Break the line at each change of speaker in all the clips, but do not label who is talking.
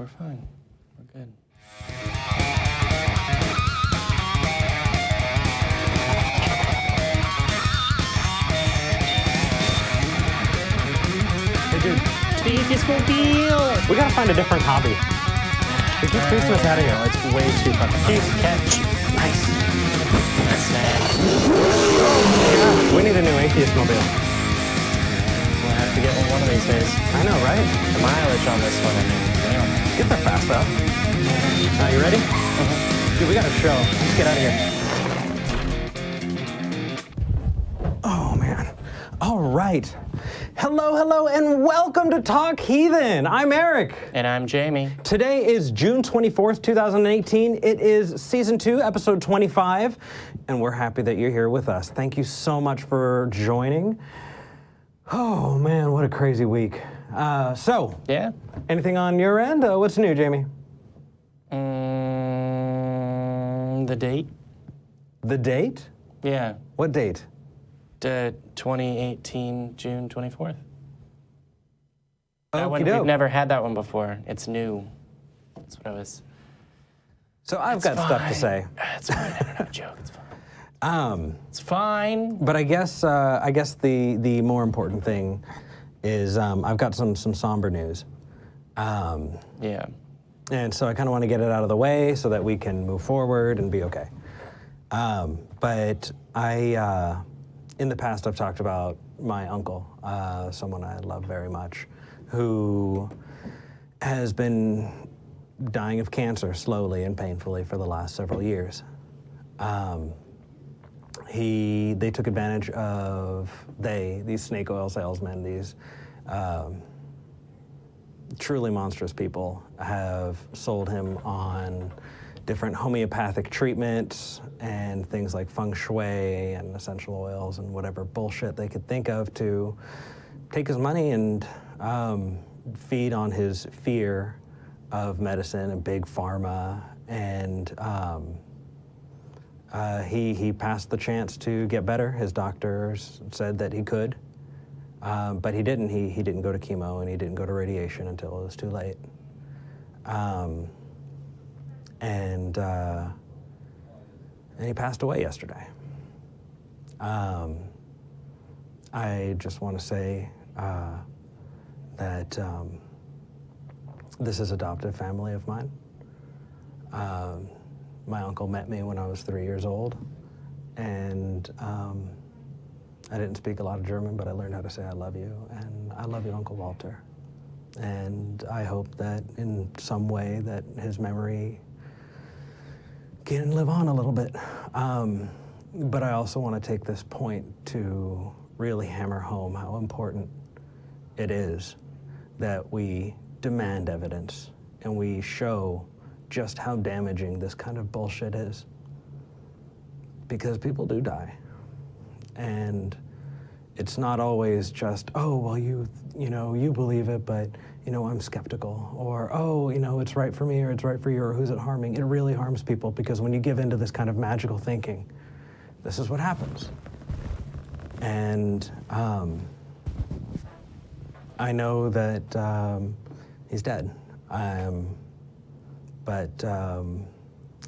We're fine. We're good.
Hey, dude. We gotta find a different hobby. It keeps chasing us out of here.
It's way too fucking fun.
Catch. Nice.
That's sad.
Yeah, we need a new Atheist mobile.
We'll have to get one of these days.
I know, right?
The mileage on this one, I mean, damn.
Get there fast, though. You ready? Dude, we got a show. Let's get out of here. Oh, man. All right. Hello, and welcome to Talk Heathen. I'm Eric.
And I'm Jamie.
Today is June 24th, 2018. It is Season 2, Episode 25, and we're happy that you're here with us. Thank you so much for joining. Oh, man, what a crazy week.
Yeah?
Anything on your end? What's new, Jamie?
The date?
The date?
Yeah.
What date?
2018, June 24th. That one,
Okey-doke.
we've never had that one before. It's new. That's what I was...
So I've got stuff to say.
It's fine. I don't have a joke. It's fine. It's fine.
But I guess the more important thing is I've got some somber news.
Yeah.
And so I kind of want to get it out of the way so that we can move forward and be okay. But in the past, I've talked about my uncle, someone I love very much, who has been dying of cancer slowly and painfully for the last several years. They took advantage of, these snake oil salesmen, these truly monstrous people, have sold him on different homeopathic treatments and things like feng shui and essential oils and whatever bullshit they could think of to take his money and feed on his fear of medicine and big pharma. And he passed the chance to get better. His doctors said that he could, but he didn't. He didn't go to chemo and he didn't go to radiation until it was too late. And he passed away yesterday. I just want to say that this is adoptive family of mine. My uncle met me when I was 3 years old, and I didn't speak a lot of German, but I learned how to say I love you, and I love you, Uncle Walter. And I hope that in some way that his memory can live on a little bit. But I also want to take this point to really hammer home how important it is that we demand evidence and we show just how damaging this kind of bullshit is. Because people do die. And it's not always just, oh, well, you believe it, but, I'm skeptical. Or, oh, it's right for me or it's right for you, or who's it harming? It really harms people because when you give into this kind of magical thinking, this is what happens. And I know that he's dead. But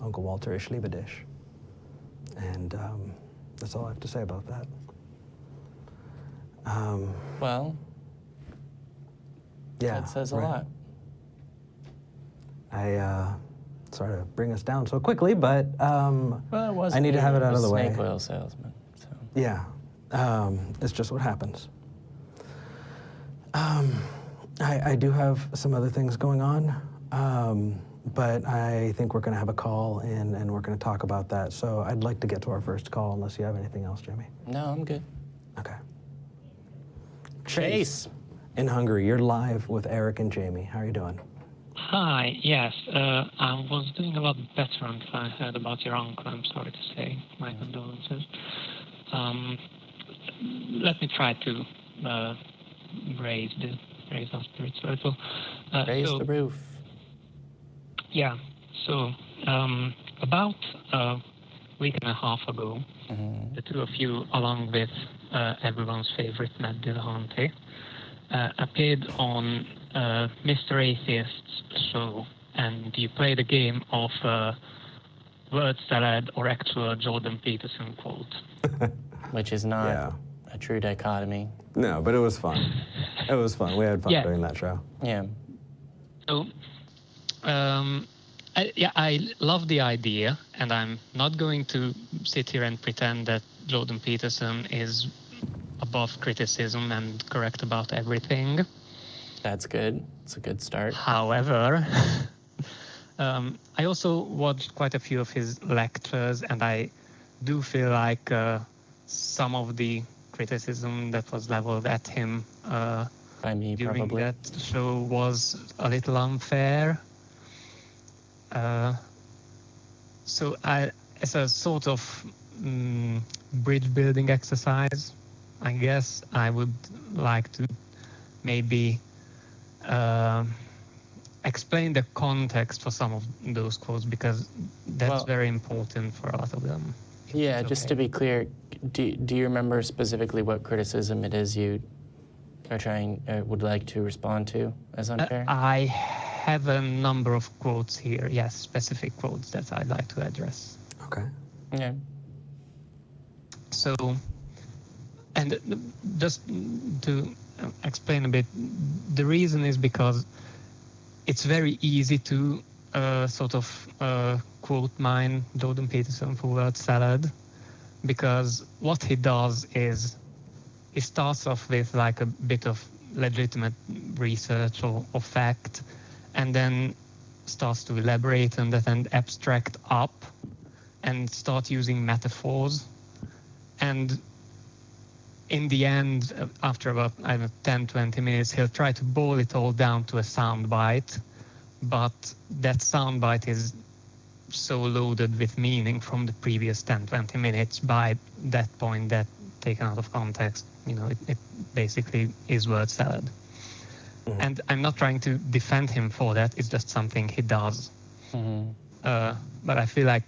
Uncle Walter is liebe dich. And that's all I have to say about that.
Well,
yeah,
that says a
right.
lot.
Sorry to bring us down so quickly, but
Well, it wasn't.
I need to have it out of the way.
Snake oil salesman. So.
Yeah, it's just what happens. I do have some other things going on, but I think we're going to have a call in and we're going to talk about that. So I'd like to get to our first call unless you have anything else, Jamie.
No, I'm good.
Okay.
Chase.
In Hungary, you're live with Eric and Jamie. How are you doing?
Hi, yes. I was doing a lot better until I heard about your uncle. I'm sorry to say. My condolences. Let me try to raise our spirits a little.
Raise the roof.
Yeah. So, about a week and a half ago, the two of you, along with everyone's favorite Matt Dillahunty, appeared on Mr. Atheist's show, and you play the game of word salad or actual Jordan Peterson quote.
Which is not a true dichotomy.
No, but it was fun. It was fun. We had fun doing that show.
Yeah.
So, I love the idea, and I'm not going to sit here and pretend that Jordan Peterson is above criticism and correct about everything.
That's good. It's a good start.
However, I also watched quite a few of his lectures, and I do feel like some of the criticism that was leveled at him
by me
during
probably
that show was a little unfair. So as a sort of bridge building exercise, I guess I would like to maybe explain the context for some of those quotes, because that's very important for a lot of them.
Yeah, just to be clear, do you remember specifically what criticism it is you are would like to respond to as unfair?
I have a number of quotes here, yes, specific quotes that I'd like to address.
Okay.
Yeah.
So, and just to explain a bit, the reason is because it's very easy to sort of quote mine Jordan Peterson for word salad, because what he does is he starts off with like a bit of legitimate research or fact, and then starts to elaborate on that and abstract up and start using metaphors. And in the end, after about, 10, 20 minutes, he'll try to boil it all down to a soundbite, but that soundbite is so loaded with meaning from the previous 10, 20 minutes by that point that, taken out of context, it basically is word salad. Mm-hmm. And I'm not trying to defend him for that, it's just something he does. Mm-hmm. But I feel like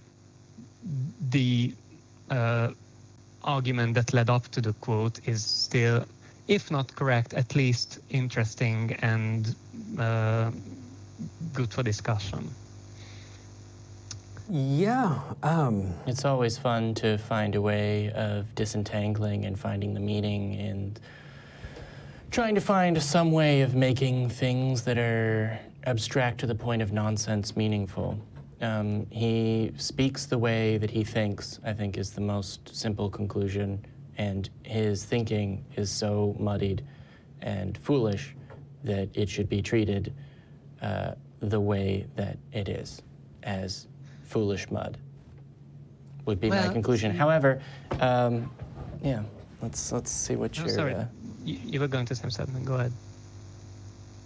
the argument that led up to the quote is still, if not correct, at least interesting and good for discussion.
Yeah.
It's always fun to find a way of disentangling and finding the meaning and trying to find some way of making things that are abstract to the point of nonsense meaningful. He speaks the way that he thinks, I think, is the most simple conclusion, and his thinking is so muddied and foolish that it should be treated the way that it is, as foolish mud, would be my conclusion. However, let's see what you're...
Sorry, you were going to say something, go ahead.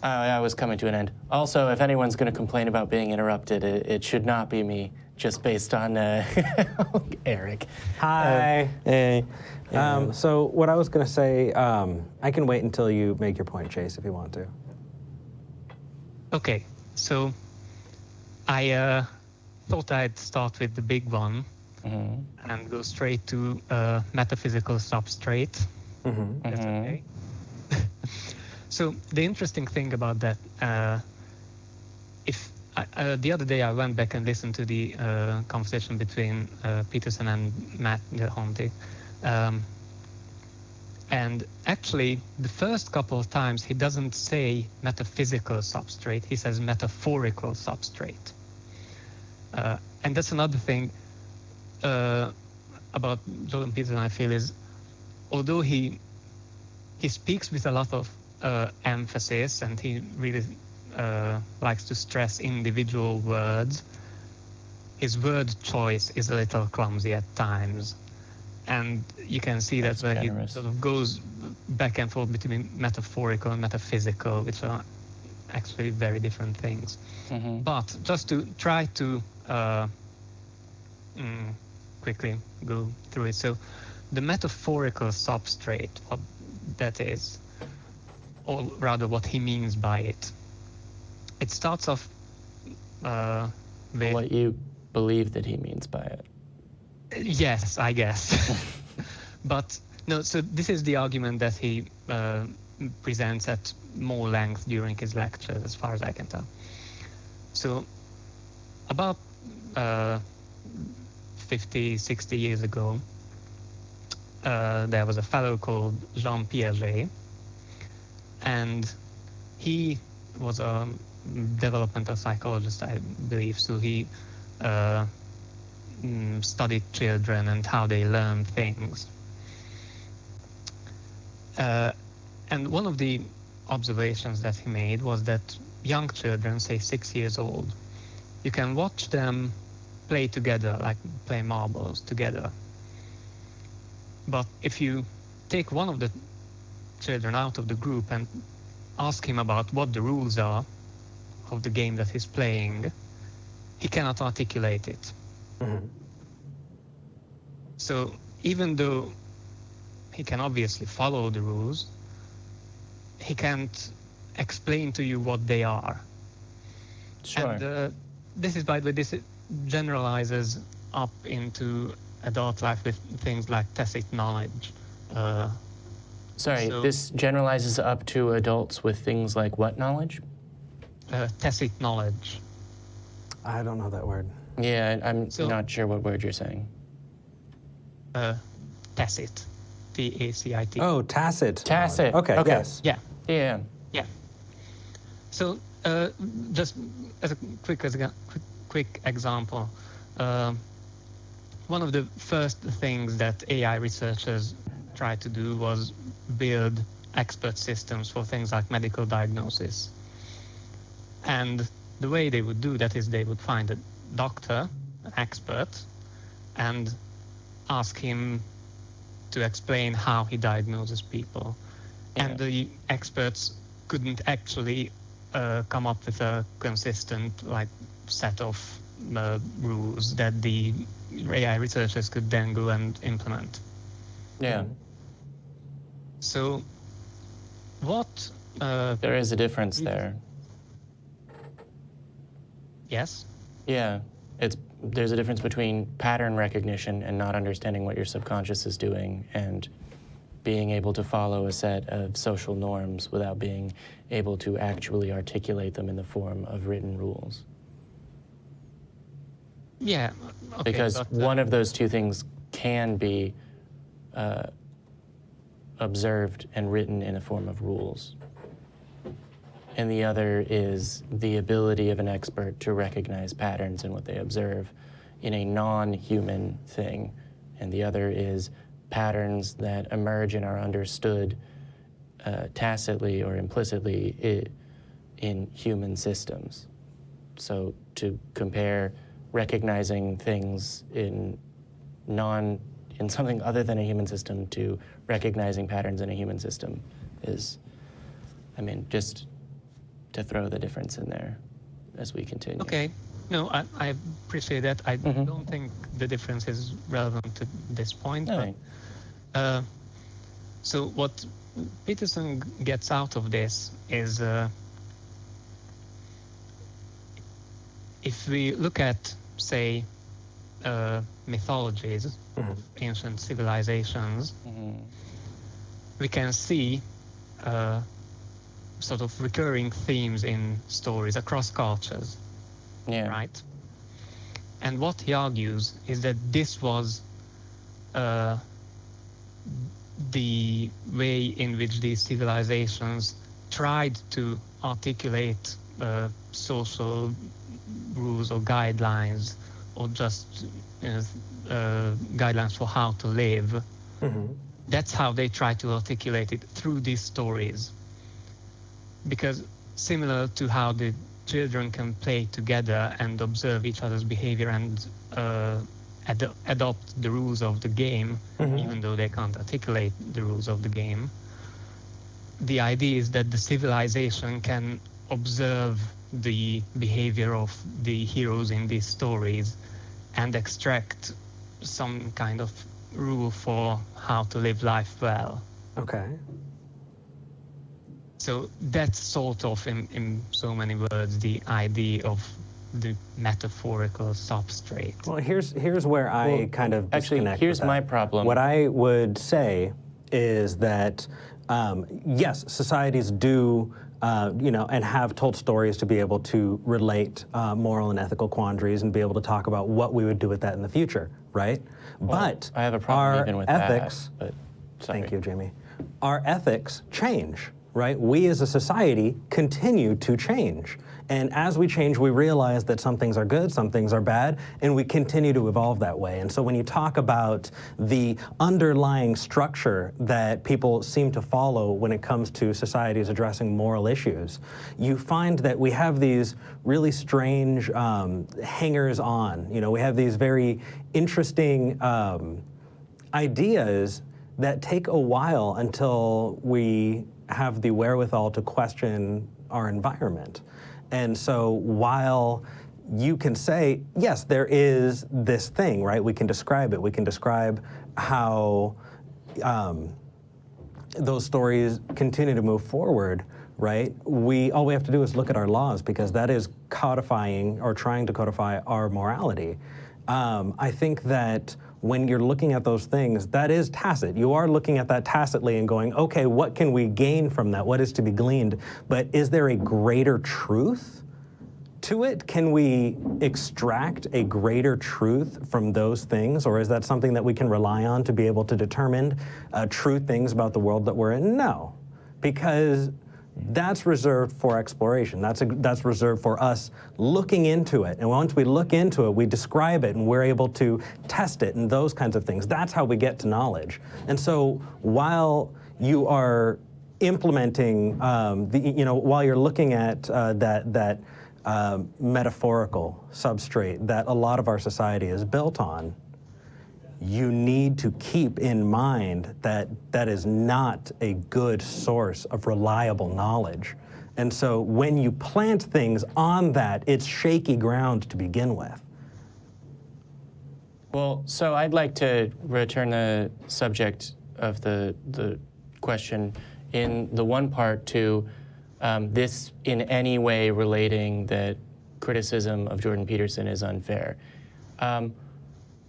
I was coming to an end. Also, if anyone's going to complain about being interrupted, it should not be me, just based on Eric.
Hi.
Hey.
So what I was going to say, I can wait until you make your point, Chase, if you want to.
Okay, so I thought I'd start with the big one and go straight to metaphysical substrate. Mm-hmm. That's okay. So the interesting thing about that, the other day I went back and listened to the conversation between Peterson and Matt Delhonte, and actually the first couple of times he doesn't say metaphysical substrate, he says metaphorical substrate. And that's another thing about Jordan Peterson, I feel, is although he speaks with a lot of emphasis, and he really likes to stress individual words, his word choice is a little clumsy at times. And you can see that where he sort of goes back and forth between metaphorical and metaphysical, which are actually very different things. Mm-hmm. But just to try to quickly go through it. So the metaphorical substrate, what that is, or rather what he means by it, it starts off with
what you believe that he means by it.
Yes, I guess. But no, so this is the argument that he presents at more length during his lectures, as far as I can tell. So about 50, 60 years ago, there was a fellow called Jean Piaget, and he was a developmental psychologist, I believe. So he studied children and how they learn things. And one of the observations that he made was that young children, say 6 years old, you can watch them play together, like play marbles together. But if you take one of the children out of the group and ask him about what the rules are of the game that he's playing, he cannot articulate it.
Mm-hmm.
So even though he can obviously follow the rules, he can't explain to you what they are.
Sure.
And this is, by the way, this generalizes up into adult life with things like tacit knowledge.
Sorry,
so-
this generalizes up to adults with things like what knowledge?
Tacit knowledge.
I don't know that word.
Yeah, I'm
So-
not sure what word you're saying.
Tacit. T-A-C-I-T.
Oh, tacit.
Tacit.
Okay,
Okay.
yes.
Yeah.
Yeah.
Yeah. So just as a quick example, one of the first things that AI researchers tried to do was build expert systems for things like medical diagnosis. And the way they would do that is they would find a doctor, an expert, and ask him to explain how he diagnoses people.
Yeah.
And the experts couldn't actually come up with a consistent set of rules that the AI researchers could then go and implement.
Yeah.
So what...
There is a difference there.
Yes?
Yeah. There's a difference between pattern recognition and not understanding what your subconscious is doing and being able to follow a set of social norms without being able to actually articulate them in the form of written rules.
Yeah. Okay,
Because
but,
one of those two things can be observed and written in a form of rules. And the other is the ability of an expert to recognize patterns in what they observe in a non-human thing. And the other is patterns that emerge and are understood tacitly or implicitly in human systems. So to compare recognizing things in something other than a human system to recognizing patterns in a human system is, just to throw the difference in there as we continue.
Okay. No, I appreciate that. I
Mhm.
don't think the difference is relevant to this point.
No.
But, so what Peterson gets out of this is if we look at, say, mythologies, ancient civilizations,
Mhm.
we can see sort of recurring themes in stories across cultures,
Yeah.
right? And what he argues is that this was the way in which these civilizations tried to articulate social rules or guidelines, or just guidelines for how to live.
Mm-hmm.
That's how they try to articulate it, through these stories. Because similar to how the children can play together and observe each other's behavior and adopt the rules of the game, even though they can't articulate the rules of the game, the idea is that the civilization can observe the behavior of the heroes in these stories and extract some kind of rule for how to live life well.
Okay.
So that's sort of, in so many words, the idea of the metaphorical substrate.
Well, here's where I kind of
Actually,
disconnect
here's
with that.
my problem.
What I would say is that yes, societies do, and have told stories to be able to relate moral and ethical quandaries and be able to talk about what we would do with that in the future, right?
Well,
but
I have a problem
our
even with
ethics,
that. But sorry.
thank you, Jamie. Our ethics change, right? We as a society continue to change. And as we change, we realize that some things are good, some things are bad, and we continue to evolve that way. And so when you talk about the underlying structure that people seem to follow when it comes to societies addressing moral issues, you find that we have these really strange hangers-on. We have these very interesting ideas that take a while until we have the wherewithal to question our environment. And so while you can say, yes, there is this thing, right? We can describe it. We can describe how those stories continue to move forward, right? All we have to do is look at our laws, because that is codifying or trying to codify our morality. I think that when you're looking at those things, that is tacit. You are looking at that tacitly and going, okay, what can we gain from that? What is to be gleaned? But is there a greater truth to it? Can we extract a greater truth from those things? Or is that something that we can rely on to be able to determine true things about the world that we're in? No, because that's reserved for exploration. That's reserved for us looking into it. And once we look into it, we describe it and we're able to test it and those kinds of things. That's how we get to knowledge. And so while you are implementing, while you're looking at that metaphorical substrate that a lot of our society is built on, you need to keep in mind that that is not a good source of reliable knowledge. And so when you plant things on that, it's shaky ground to begin with.
Well, so I'd like to return the subject of the question in the one part to this in any way relating that criticism of Jordan Peterson is unfair.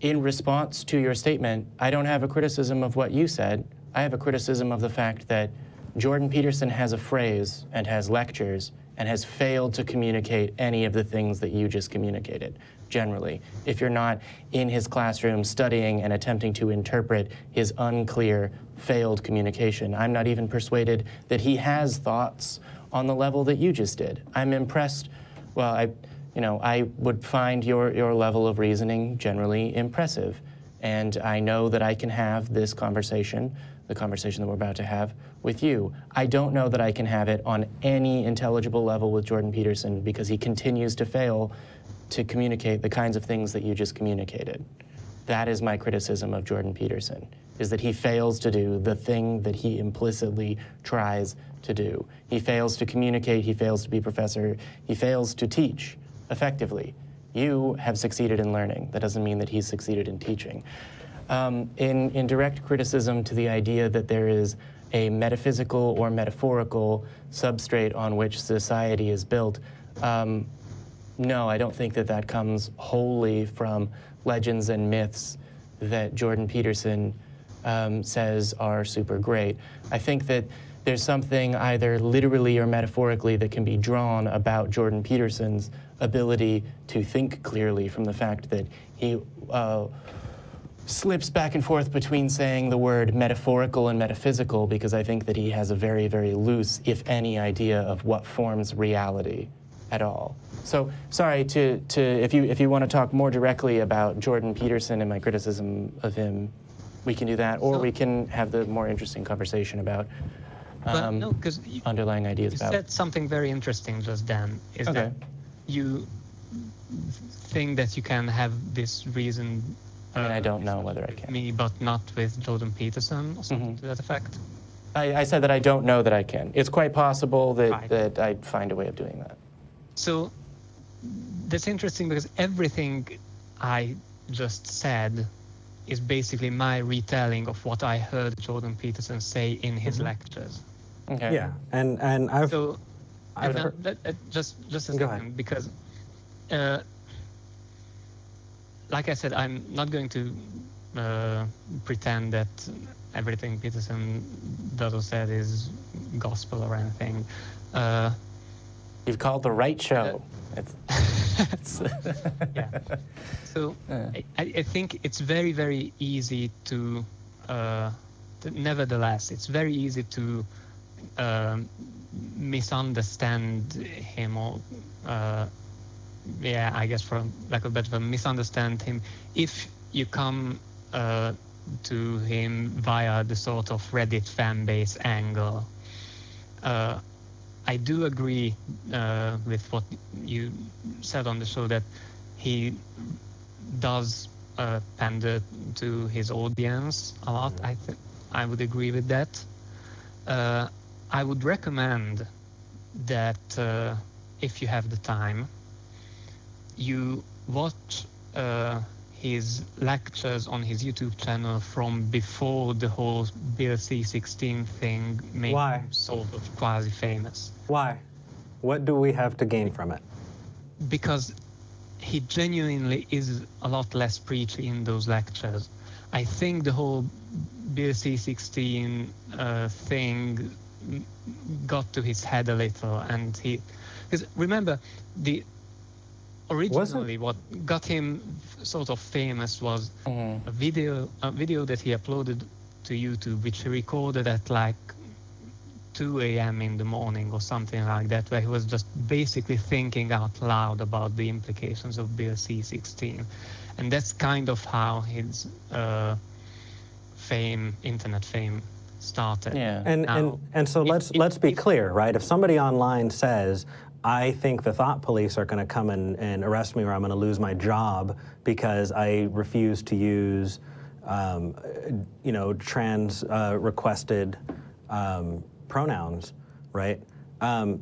In response to your statement, I don't have a criticism of what you said. I have a criticism of the fact that Jordan Peterson has a phrase and has lectures and has failed to communicate any of the things that you just communicated, generally. If you're not in his classroom studying and attempting to interpret his unclear, failed communication, I'm not even persuaded that he has thoughts on the level that you just did. I'm impressed. Well, I would find your level of reasoning generally impressive. And I know that I can have this conversation, the conversation that we're about to have, with you. I don't know that I can have it on any intelligible level with Jordan Peterson because he continues to fail to communicate the kinds of things that you just communicated. That is my criticism of Jordan Peterson, is that he fails to do the thing that he implicitly tries to do. He fails to communicate, he fails to be a professor, he fails to teach effectively. You have succeeded in learning. That doesn't mean that he's succeeded in teaching. In direct criticism to the idea that there is a metaphysical or metaphorical substrate on which society is built, no, I don't think that that comes wholly from legends and myths that Jordan Peterson says are super great. I think that there's something either literally or metaphorically that can be drawn about Jordan Peterson's ability to think clearly from the fact that he slips back and forth between saying the word metaphorical and metaphysical, because I think that he has a very, very loose, if any, idea of what forms reality at all. So, sorry, if you want to talk more directly about Jordan Peterson and my criticism of him, we can do that, or we can have the more interesting conversation about
no, because
underlying ideas about.
You said something very interesting just then, is that you think that you can have this reason.
I mean, I don't know whether I can.
Me, but not with Jordan Peterson or something to that effect.
I said that I don't know that I can. It's quite possible that I'd find a way of doing that.
So that's interesting because everything I just said is basically my retelling of what I heard Jordan Peterson say in his lectures.
Okay. Yeah, and I've
heard, just a second, because like I said, I'm not going to pretend that everything Peterson does or said is gospel or anything.
You've called the right show.
Yeah. So I think it's very, very easy to, nevertheless, it's very easy to misunderstand him, or I guess for lack of a better term, misunderstand him if you come to him via the sort of Reddit fan base angle. I do agree with what you said on the show, that he does pander to his audience a lot. I would agree with that. I would recommend that if you have the time, you watch his lectures on his YouTube channel from before the whole Bill C-16 thing made him sort of quasi-famous.
Why? What do we have to gain from it?
Because he genuinely is a lot less preachy in those lectures. I think the whole Bill C-16 thing got to his head a little, and because remember, originally what got him sort of famous was a video that he uploaded to YouTube, which he recorded at like 2 a.m. in the morning or something like that, where he was just basically thinking out loud about the implications of Bill C-16. And that's kind of how his internet fame started.
Yeah.
And so let's be clear, right? If somebody online says, I think the thought police are going to come and arrest me, or I'm going to lose my job because I refuse to use, trans requested pronouns, right? I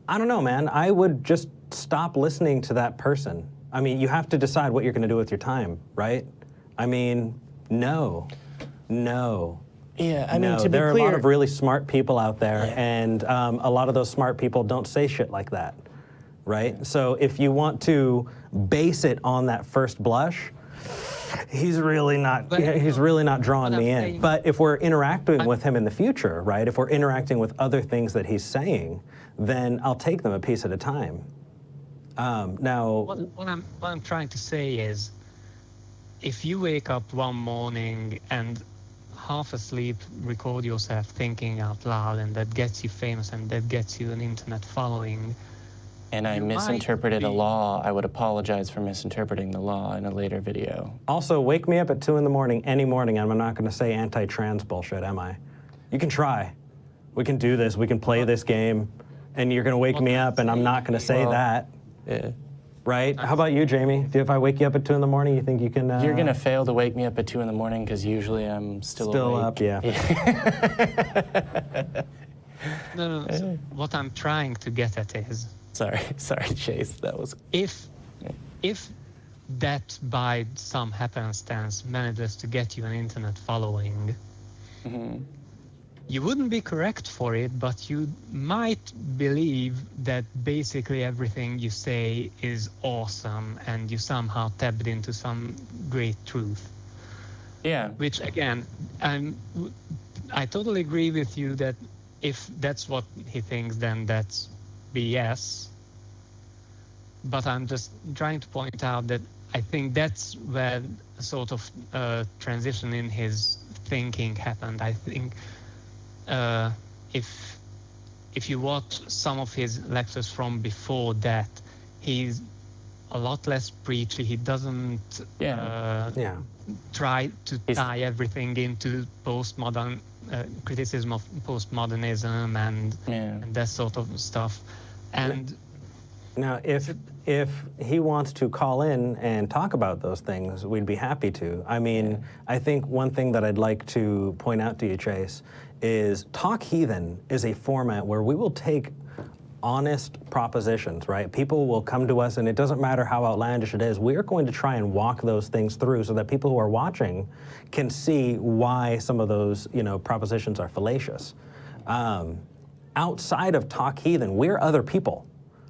don't know, man. I would just stop listening to that person. I mean, you have to decide what you're going to do with your time, right? I mean, no.
Yeah, I mean, to be
there are
clear,
a lot of really smart people out there, and a lot of those smart people don't say shit like that, right? So if you want to base it on that first blush, he's really not drawing me in. But if we're interacting with him in the future, right? If we're interacting with other things that he's saying, then I'll take them a piece at a time. Now,
what I'm trying to say is, if you wake up one morning and half asleep record yourself thinking out loud, and that gets you famous and that gets you an internet following,
and I misinterpreted a law, I would apologize for misinterpreting the law in a later video.
Also, wake me up at 2 in the morning, any morning, and I'm not going to say anti-trans bullshit, am I? You can try. We can do this. We can play this game, and you're going to wake me up, and I'm not going to say that.
Yeah.
Right? How about you, Jamie? If I wake you up at 2 in the morning, you think you can...
You're going to fail to wake me up at 2 in the morning, because usually I'm still awake.
Up, yeah.
No. So what I'm trying to get at is...
Sorry, Chase. That was...
If that by some happenstance manages to get you an internet following, you wouldn't be correct for it, but you might believe that basically everything you say is awesome, and you somehow tapped into some great truth.
Yeah.
Which, again, I totally agree with you that if that's what he thinks, then that's BS. But I'm just trying to point out that I think that's where a sort of transition in his thinking happened. I think if you watch some of his lectures from before that, he's a lot less preachy. He doesn't try to tie everything into postmodern criticism of postmodernism and that sort of stuff. And
now, if he wants to call in and talk about those things, we'd be happy to. I mean, I think one thing that I'd like to point out to you, Chase, is Talk Heathen is a format where we will take honest propositions, right? People will come to us, and it doesn't matter how outlandish it is. We are going to try and walk those things through so that people who are watching can see why some of those, propositions are fallacious. Outside of Talk Heathen, we're other people,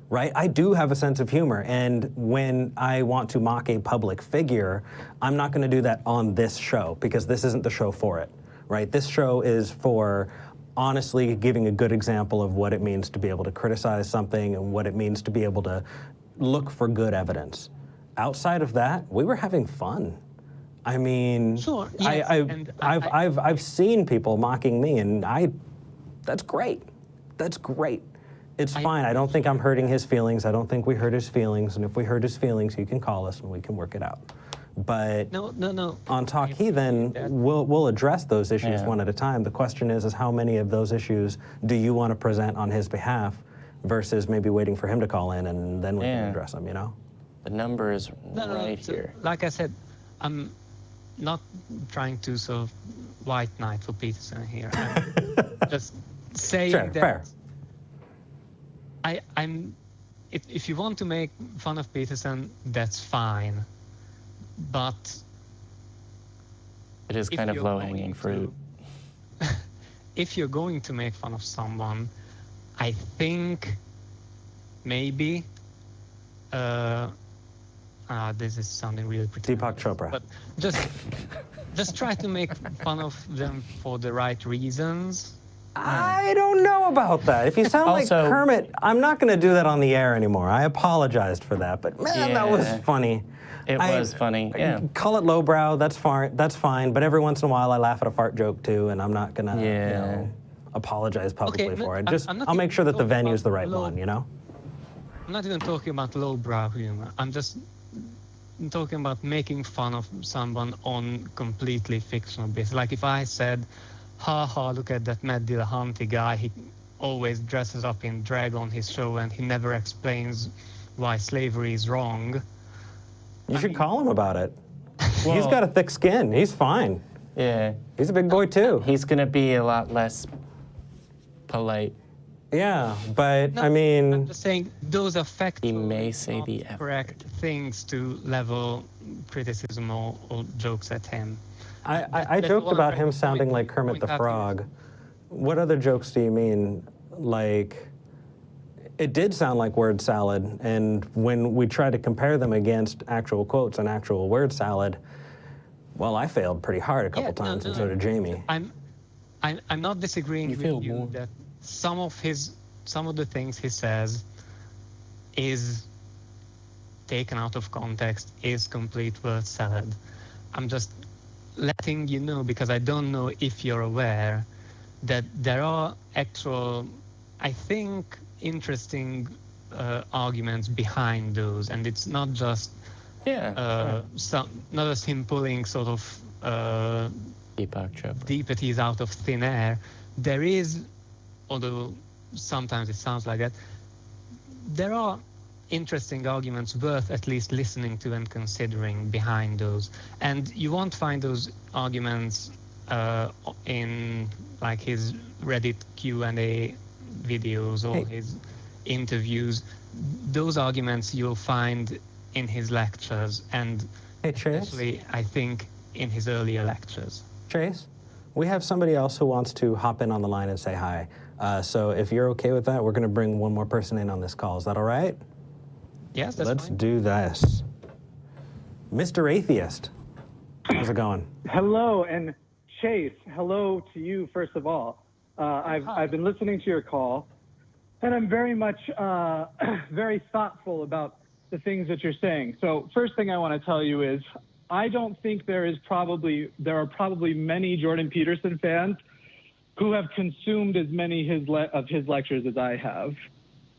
right? I do have a sense of humor, and when I want to mock a public figure, I'm not going to do that on this show because this isn't the show for it. right? This show is for honestly giving a good example of what it means to be able to criticize something and what it means to be able to look for good evidence. Outside of that, we were having fun. I mean,
sure, yes.
I've seen people mocking me, and that's great. That's great. It's fine. I don't think I'm hurting his feelings. I don't think we hurt his feelings. And if we hurt his feelings, he can call us and we can work it out. But
no.
On Talk Heathen, we'll address those issues one at a time. The question is how many of those issues do you want to present on his behalf versus maybe waiting for him to call in and then we can address them, you know?
The number is right here.
Like I said, I'm not trying to sort of white knight for Peterson here. I'm just saying that
fair.
If you want to make fun of Peterson, that's fine. But
it is kind of low-hanging fruit.
If you're going to make fun of someone, I think maybe this is sounding really pretentious.
Deepak Chopra.
But just try to make fun of them for the right reasons.
I don't know about that. If you sound like Kermit, I'm not going to do that on the air anymore. I apologized for that, but man, that was funny.
It was funny, yeah.
Call it lowbrow, that's fine, but every once in a while I laugh at a fart joke too, and I'm not going to apologize publicly for it. I'll make sure that the venue's the right one, you know?
I'm not even talking about lowbrow humor. I'm just talking about making fun of someone on completely fictional basis. Like if I said, look at that Matt Dillahunty guy, he always dresses up in drag on his show and he never explains why slavery is wrong.
You should call him about it. Well, he's got a thick skin. He's fine.
Yeah.
He's a big boy too.
He's going to be a lot less polite.
Yeah, but I mean...
I'm just saying those are factual,
he may say the
correct things to level criticism or jokes at him.
I joked about him sounding like Kermit the Frog. What other jokes do you mean? Like, it did sound like word salad, and when we tried to compare them against actual quotes and actual word salad, well, I failed pretty hard a couple times, and so did Jamie.
I'm not disagreeing with you that some of the things he says is taken out of context, is complete word salad. I'm just letting you know, because I don't know if you're aware, that there are actual, I think, interesting arguments behind those, and it's not just not just him pulling sort of deepities out of thin air. There is, although sometimes it sounds like that, there are interesting arguments worth at least listening to and considering behind those. And you won't find those arguments in like his Reddit Q&A videos or his interviews. Those arguments you'll find in his lectures, and especially, I think, in his earlier lectures.
Chase, we have somebody else who wants to hop in on the line and say hi. So if you're okay with that, we're going to bring one more person in on this call. Is that all right?
Yes, that's
Let's
fine.
do this. Mr. Atheist, how's it going?
Hello, and Chase, hello to you, first of all. I've been listening to your call, and I'm very much very thoughtful about the things that you're saying. So first thing I want to tell you is I don't think there are probably many Jordan Peterson fans who have consumed as many of his lectures as I have.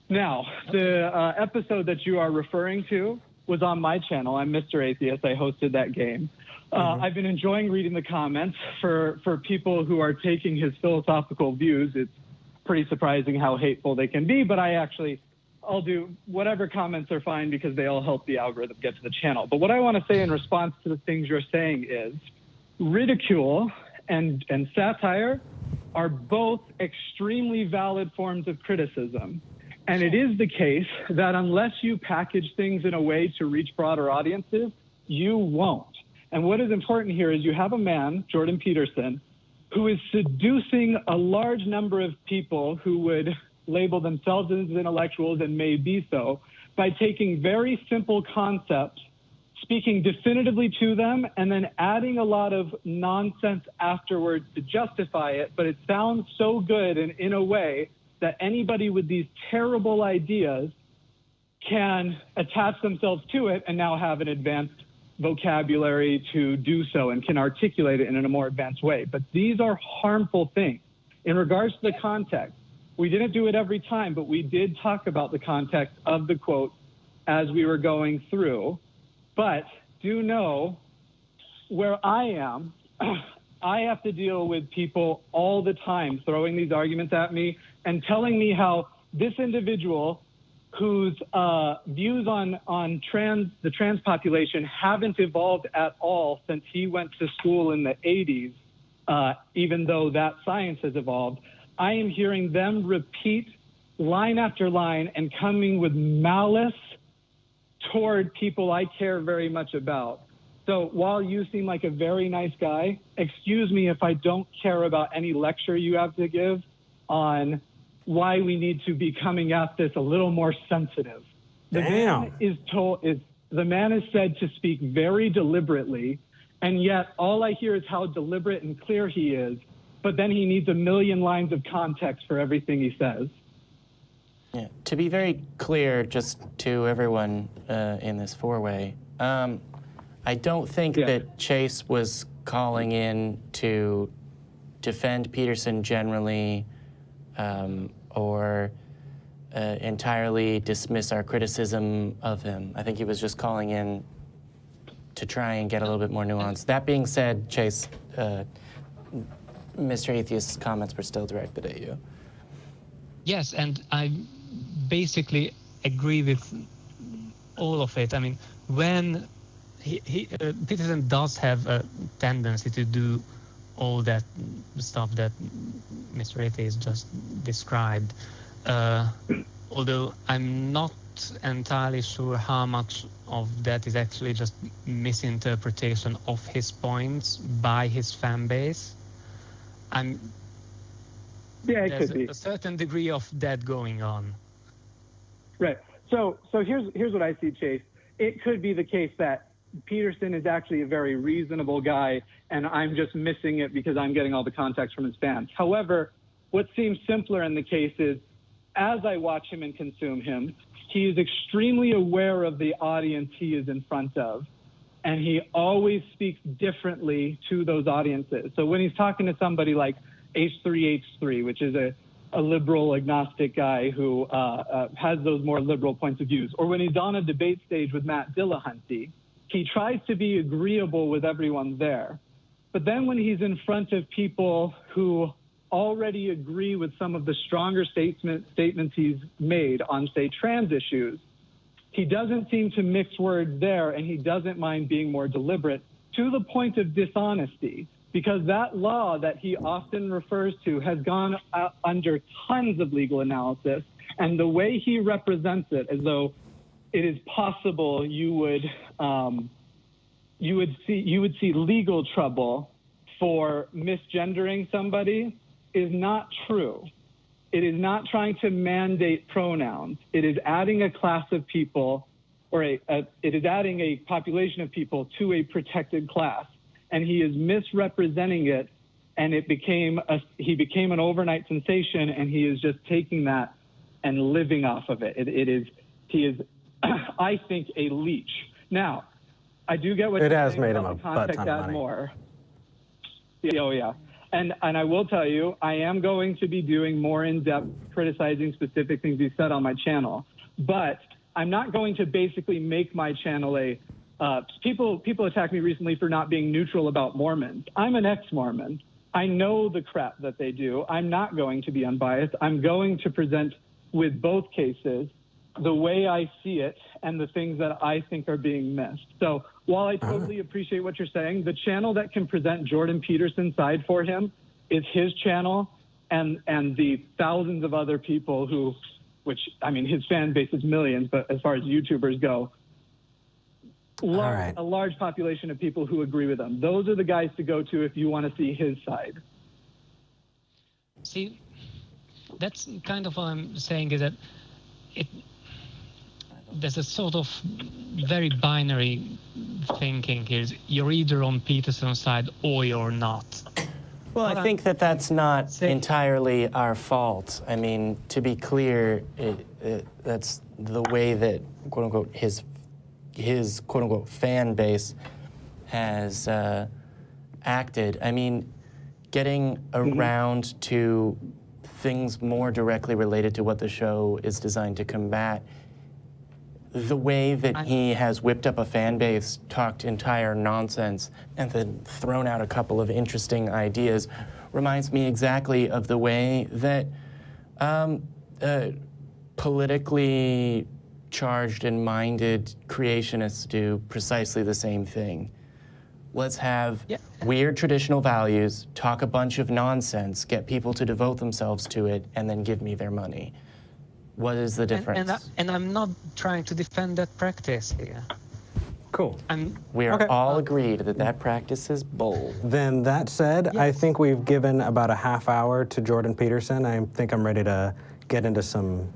Now, the episode that you are referring to was on my channel. I'm Mr. Atheist. I hosted that game. I've been enjoying reading the comments for people who are taking his philosophical views. It's pretty surprising how hateful they can be, but I'll do whatever comments are fine because they all help the algorithm get to the channel. But what I want to say in response to the things you're saying is ridicule and satire are both extremely valid forms of criticism. And it is the case that unless you package things in a way to reach broader audiences, you won't. And what is important here is you have a man, Jordan Peterson, who is seducing a large number of people who would label themselves as intellectuals and may be so by taking very simple concepts speaking definitively to them and then adding a lot of nonsense afterwards to justify it, but it sounds so good and in a way that anybody with these terrible ideas can attach themselves to it and now have an advanced vocabulary to do so and can articulate it in a more advanced way. But these are harmful things. In regards to the context, we didn't do it every time, but we did talk about the context of the quote as we were going through. But do know where I am, I have to deal with people all the time throwing these arguments at me and telling me how this individual whose views on the trans population haven't evolved at all since he went to school in the 80s, even though that science has evolved. I am hearing them repeat line after line and coming with malice toward people I care very much about. So while you seem like a very nice guy, excuse me if I don't care about any lecture you have to give on why we need to be coming at this a little more sensitive. The man is said to speak very deliberately, and yet all I hear is how deliberate and clear he is, but then he needs a million lines of context for everything he says.
Yeah. To be very clear, just to everyone in this four-way, I don't think that Chase was calling in to defend Peterson generally or entirely dismiss our criticism of him. I think he was just calling in to try and get a little bit more nuance. That being said, Chase, Mr. Atheist's comments were still directed at you.
Yes, and I basically agree with all of it. I mean, when Peterson does have a tendency to do all that stuff that Mr. Atheist just described, although I'm not entirely sure how much of that is actually just misinterpretation of his points by his fan base. There's a certain degree of that going on.
Right. So here's what I see, Chase. It could be the case that Peterson is actually a very reasonable guy, and I'm just missing it because I'm getting all the context from his fans. However, what seems simpler in the case is, as I watch him and consume him, he is extremely aware of the audience he is in front of, and he always speaks differently to those audiences. So when he's talking to somebody like H3H3, which is a liberal agnostic guy who has those more liberal points of views, or when he's on a debate stage with Matt Dillahunty, he tries to be agreeable with everyone there. But then when he's in front of people who already agree with some of the stronger statements he's made on, say, trans issues, he doesn't seem to mix words there, and he doesn't mind being more deliberate to the point of dishonesty, because that law that he often refers to has gone under tons of legal analysis, and the way he represents it, as though it is possible you would see legal trouble for misgendering somebody, is not true. It is not trying to mandate pronouns. It is adding a class of people, or it is adding a population of people to a protected class, and he is misrepresenting it, and he became an overnight sensation, and he is just taking that and living off of it. He is, I think, a leech. Now, I do get what
it
you're
has
saying
made
about
him
the
a butt
context
ton of
add
money.
more. Oh yeah. And I will tell you, I am going to be doing more in-depth criticizing specific things he said on my channel. But I'm not going to basically make my channel people attacked me recently for not being neutral about Mormons. I'm an ex-Mormon. I know the crap that they do. I'm not going to be unbiased. I'm going to present with both cases the way I see it and the things that I think are being missed. So while I totally appreciate what you're saying, the channel that can present Jordan Peterson's side for him is his channel, and the thousands of other people who, which, I mean, his fan base is millions, but as far as YouTubers go, a large population of people who agree with him. Those are the guys to go to if you want to see his side.
See, that's kind of what I'm saying, is that there's a sort of very binary thinking here. You're either on Peterson's side or you're not.
Well, I think that that's not entirely our fault. I mean, to be clear, that's the way that, quote unquote, his quote unquote fan base has acted. I mean, getting around to things more directly related to what the show is designed to combat, the way that he has whipped up a fan base, talked entire nonsense, and then thrown out a couple of interesting ideas reminds me exactly of the way that politically charged and minded creationists do precisely the same thing. Let's have weird traditional values, talk a bunch of nonsense, get people to devote themselves to it, and then give me their money. What is the difference?
And I'm not trying to defend that practice here.
Cool.
We are all agreed that that practice is bull.
Then that said,
Yes.
I think we've given about a half hour to Jordan Peterson. I think I'm ready to get into some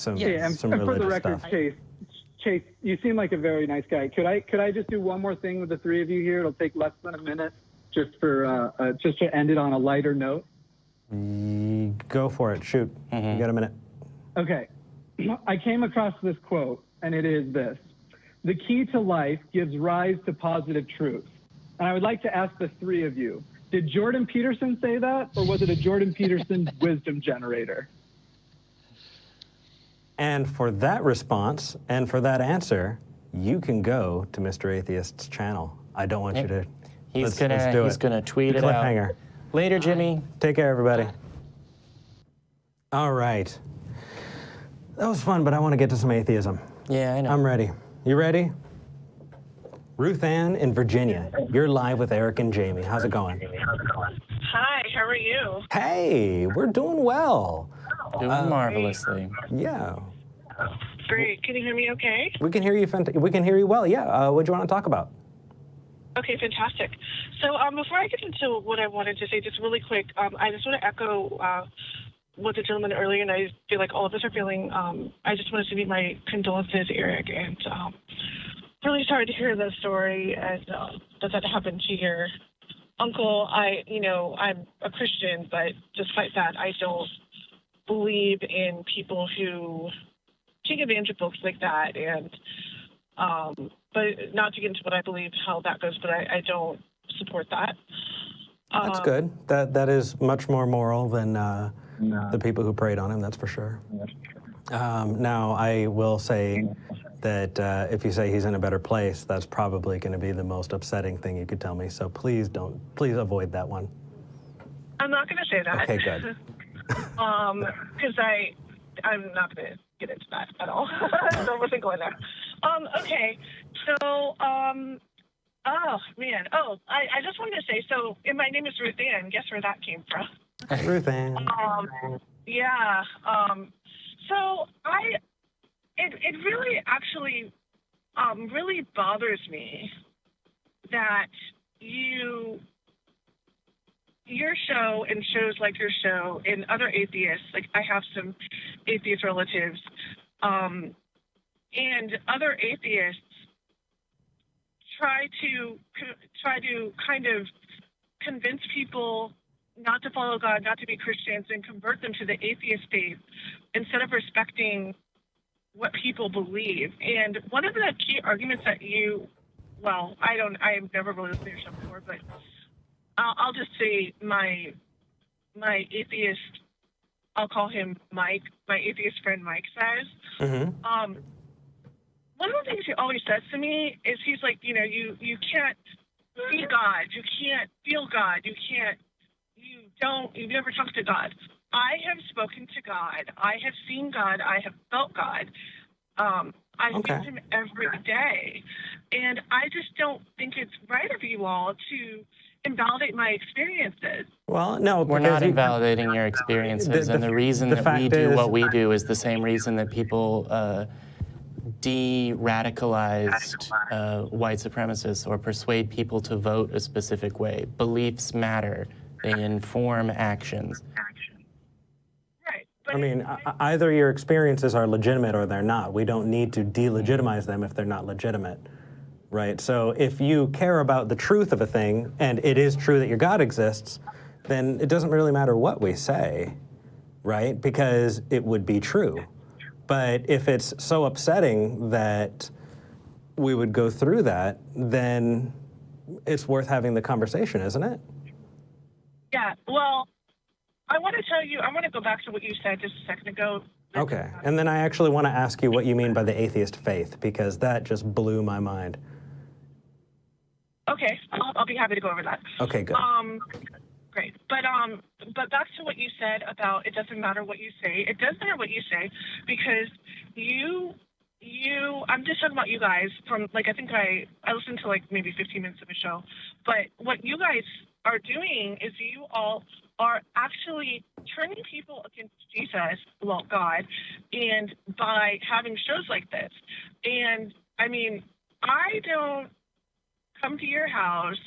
And for the
religious
record,
stuff.
Chase, you seem like a very nice guy. Could I just do one more thing with the three of you here? It'll take less than a minute, just to end it on a lighter note.
Go for it. Shoot. You got a minute.
Okay. I came across this quote, and it is this: "The key to life gives rise to positive truths." And I would like to ask the three of you, did Jordan Peterson say that, or was it a Jordan Peterson wisdom generator?
And for that response, and for that answer, you can go to Mr. Atheist's channel. I don't want you to.
He's
let's do it.
gonna tweet it out.
Cliffhanger.
Later, Jimmy.
Take care, everybody. All right. That was fun, but I want to get to some atheism.
Yeah, I know.
I'm ready. You ready? Ruth Ann in Virginia. You're live with Eric and Jamie. How's it going?
Hi, how are you?
Hey, we're doing well.
Doing marvelously.
Yeah.
Great. Can you hear me okay?
We can hear you. We can hear you well. Yeah. What do you want to talk about?
Okay, fantastic. So before I get into what I wanted to say, just really quick, I just want to echo what the gentleman earlier, and I feel like all of us are feeling. I just wanted to give my condolences, Eric, and really sorry to hear the story and that happened to your uncle. I'm a Christian, but despite that, I don't believe in people who take advantage of folks like that. And but not to get into what I believe, how that goes, but I don't support that.
That's good. That is much more moral than the people who preyed on him, that's for sure. Now, I will say that if you say he's in a better place, that's probably going to be the most upsetting thing you could tell me. So please avoid that one.
I'm not going to say that.
Okay, good.
Because I'm not going to get into that at all. So I wasn't going there. Okay, so, oh, man. Oh, I just wanted to say, so my name is Ruth Ann. Guess where that came from?
Ruth Ann.
Yeah. So it really actually really bothers me that your show and shows like your show and other atheists, like I have some atheist relatives, and other atheists try to kind of convince people not to follow God, not to be Christians, and convert them to the atheist faith instead of respecting what people believe. And one of the key arguments that I've never really listened to your show before, but I'll just say my atheist, I'll call him Mike, my atheist friend Mike says, one of the things he always says to me is he's like, you can't see God, you can't feel God, you've never talked to God. I have spoken to God. I have seen God. I have felt God. I speak to him every day. And I just don't think it's right of you all to invalidate my experiences.
Well, no,
we're not invalidating your experiences. And the reason that we do what we do is the same reason that people de-radicalized white supremacists or persuade people to vote a specific way. Beliefs matter. They inform actions.
Right.
I mean, either your experiences are legitimate or they're not. We don't need to delegitimize them if they're not legitimate, right? So if you care about the truth of a thing, and it is true that your God exists, then it doesn't really matter what we say, right? Because it would be true. But if it's so upsetting that we would go through that, then it's worth having the conversation, isn't it?
Yeah, well, I want to go back to what you said just a second ago.
Okay, and then I actually want to ask you what you mean by the atheist faith, because that just blew my mind.
Okay, I'll be happy to go over that.
Okay, good.
Great, but back to what you said about it doesn't matter what you say. It does matter what you say, because I'm just talking about you guys from, like, I think I listened to like maybe 15 minutes of a show, but what you guys are doing is you all are actually turning people against Jesus, well, God, and by having shows like this. And I mean, I don't come to your house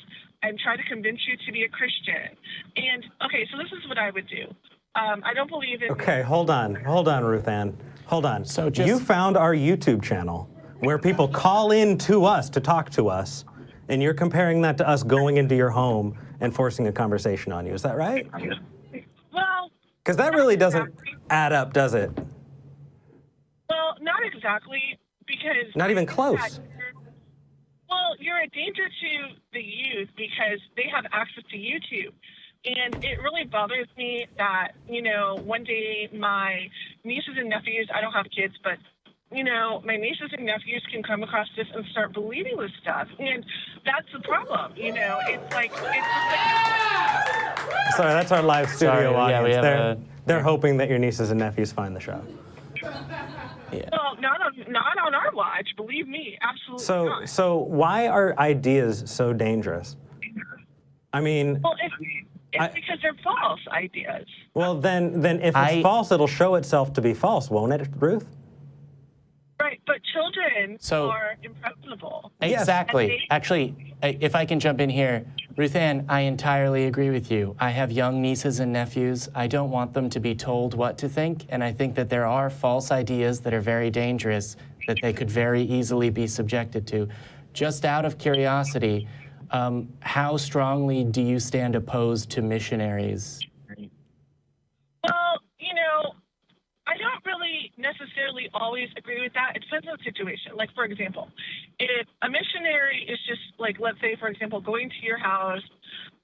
and try to convince you to be a Christian. And okay, so this is what I would do. I don't believe in.
Okay, hold on, Ruth Ann. Hold on.
So
you found our YouTube channel where people call in to us to talk to us, and you're comparing that to us going into your home and forcing a conversation on you. Is that right?
Well,
because that really doesn't add up, does it?
Well, not exactly, because
not even close.
Well, you're a danger to the youth because they have access to YouTube. And it really bothers me that, you know, one day my nieces and nephews, I don't have kids, but, you know, my nieces and nephews can come across this and start believing this stuff. And that's the problem, you know. It's just like...
Sorry, that's our live studio audience.
Yeah,
they're hoping that your nieces and nephews find the show.
Yeah.
Well, not on our watch, believe me, absolutely not.
So why are ideas so dangerous? I mean...
Well, it's because they're false ideas.
Well, then if it's false, it'll show itself to be false, won't it, Ruth?
Right, but children are impressionable.
Exactly.
Yes.
Actually, if I can jump in here, Ruth Ann, I entirely agree with you. I have young nieces and nephews. I don't want them to be told what to think, and I think that there are false ideas that are very dangerous that they could very easily be subjected to. Just out of curiosity, how strongly do you stand opposed to missionaries?
Well, you know, I don't really necessarily always agree with that. It depends on the situation. Like, for example, if a missionary is just, like, let's say, for example, going to your house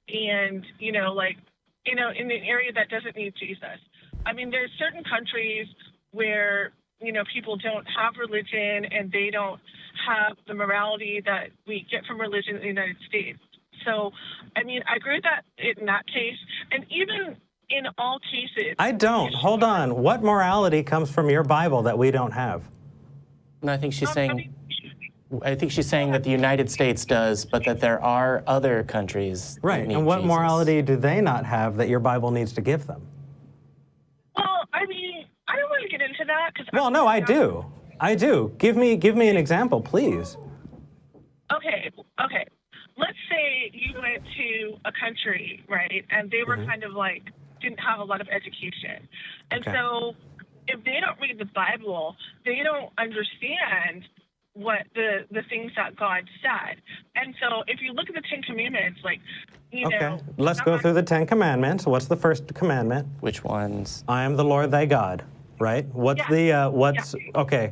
and, you know, like, you know, in an area that doesn't need Jesus. I mean, there's certain countries where, you know, people don't have religion and they don't have the morality that we get from religion in the United States. So, I mean, I agree with that in that case. And even in all cases...
I don't. Hold on. What morality comes from your Bible that we don't have?
No, I think she's saying... I think she's saying that the United States does, but that there are other countries that
right.
need
And what
Jesus.
morality do they not have that your Bible needs to give them?
Well, I mean, I don't want to get into that because...
Well, no, I do. I do. Give me an example, please.
Okay. Let's say you went to a country, right, and they were kind of like, didn't have a lot of education. And so if they don't read the Bible, they don't understand what the things that God said. And so if you look at the Ten Commandments, like, you know...
Let's go through the Ten Commandments. What's the first commandment?
Which ones?
I am the Lord thy God, right? Okay.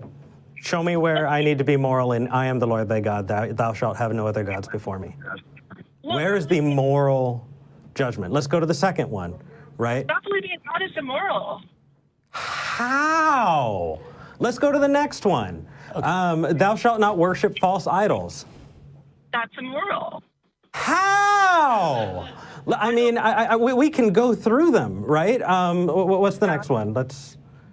Show me where I need to be moral in I am the Lord thy God, thou shalt have no other gods before me. Where is the moral judgment? Let's go to the second one, right?
Not believing in God is immoral.
How? Let's go to the next one. Okay. Thou shalt not worship false idols.
That's immoral.
How? I mean, we can go through them, right? What's the next one?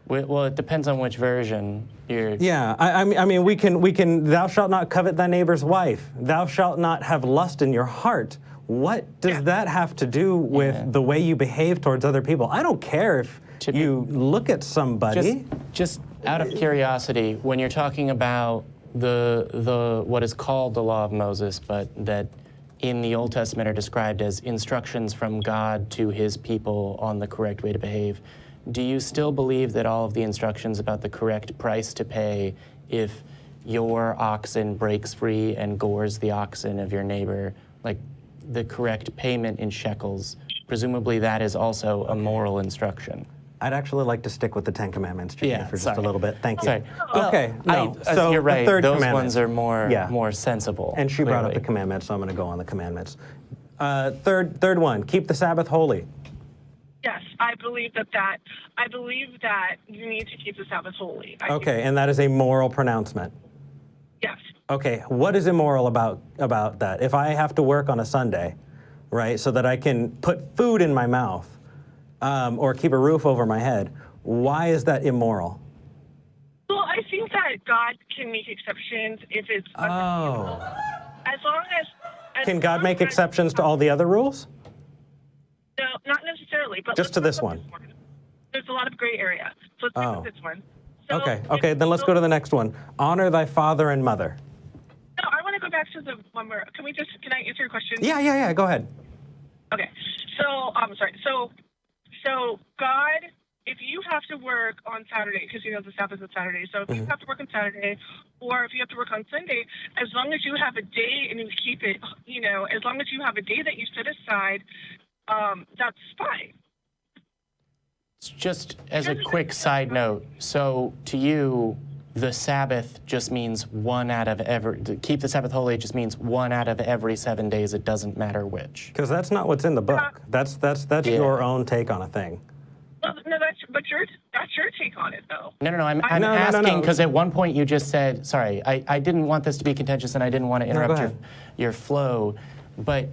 Well, it depends on which version you're...
Yeah, I mean, we can, thou shalt not covet thy neighbor's wife. Thou shalt not have lust in your heart. What does that have to do with the way you behave towards other people? I don't care if you look at somebody.
Just out of curiosity, when you're talking about the what is called the Law of Moses, but that in the Old Testament are described as instructions from God to his people on the correct way to behave, do you still believe that all of the instructions about the correct price to pay if your oxen breaks free and gores the oxen of your neighbor, like the correct payment in shekels, presumably that is also a moral instruction?
I'd actually like to stick with the Ten Commandments, Jimmy, for just a little bit. Thank you.
Sorry. Well,
Okay, no. So
you're right.
the third
Those
commandment.
ones are more sensible.
And she brought up the
clearly.
commandments, so I'm going to go on the commandments. Third one, keep the Sabbath holy.
Yes, I believe that you need to keep the Sabbath holy.
Okay, and that is a moral pronouncement.
Yes.
Okay, what is immoral about that? If I have to work on a Sunday, right, so that I can put food in my mouth or keep a roof over my head, why is that immoral?
Well, I think that God can make exceptions if it's
Oh.
as long as
Can God make exceptions to all the other rules?
No, not necessarily, but
Just to this one.
There's a lot of gray area. So let's stick with this one. So
Okay, then let's go to the next one. Honor thy father and mother.
No, I want to go back to the one where, can I answer your question?
Yeah, go ahead.
Okay. So, I'm sorry. So God, if you have to work on Saturday, because the Sabbath is Saturday, so if you have to work on Saturday, or if you have to work on Sunday, as long as you have a day and you keep it, as long as you have a day that you set aside, that's fine.
Just as a quick side note, so to you, the Sabbath just means to keep the Sabbath holy just means 1 out of every 7 days. It doesn't matter which.
Because that's not what's in the book. That's your own take on a thing.
Well, no, that's your take on it, though.
No. I'm asking because at one point you just said, sorry, I didn't want this to be contentious and I didn't want to interrupt your flow, but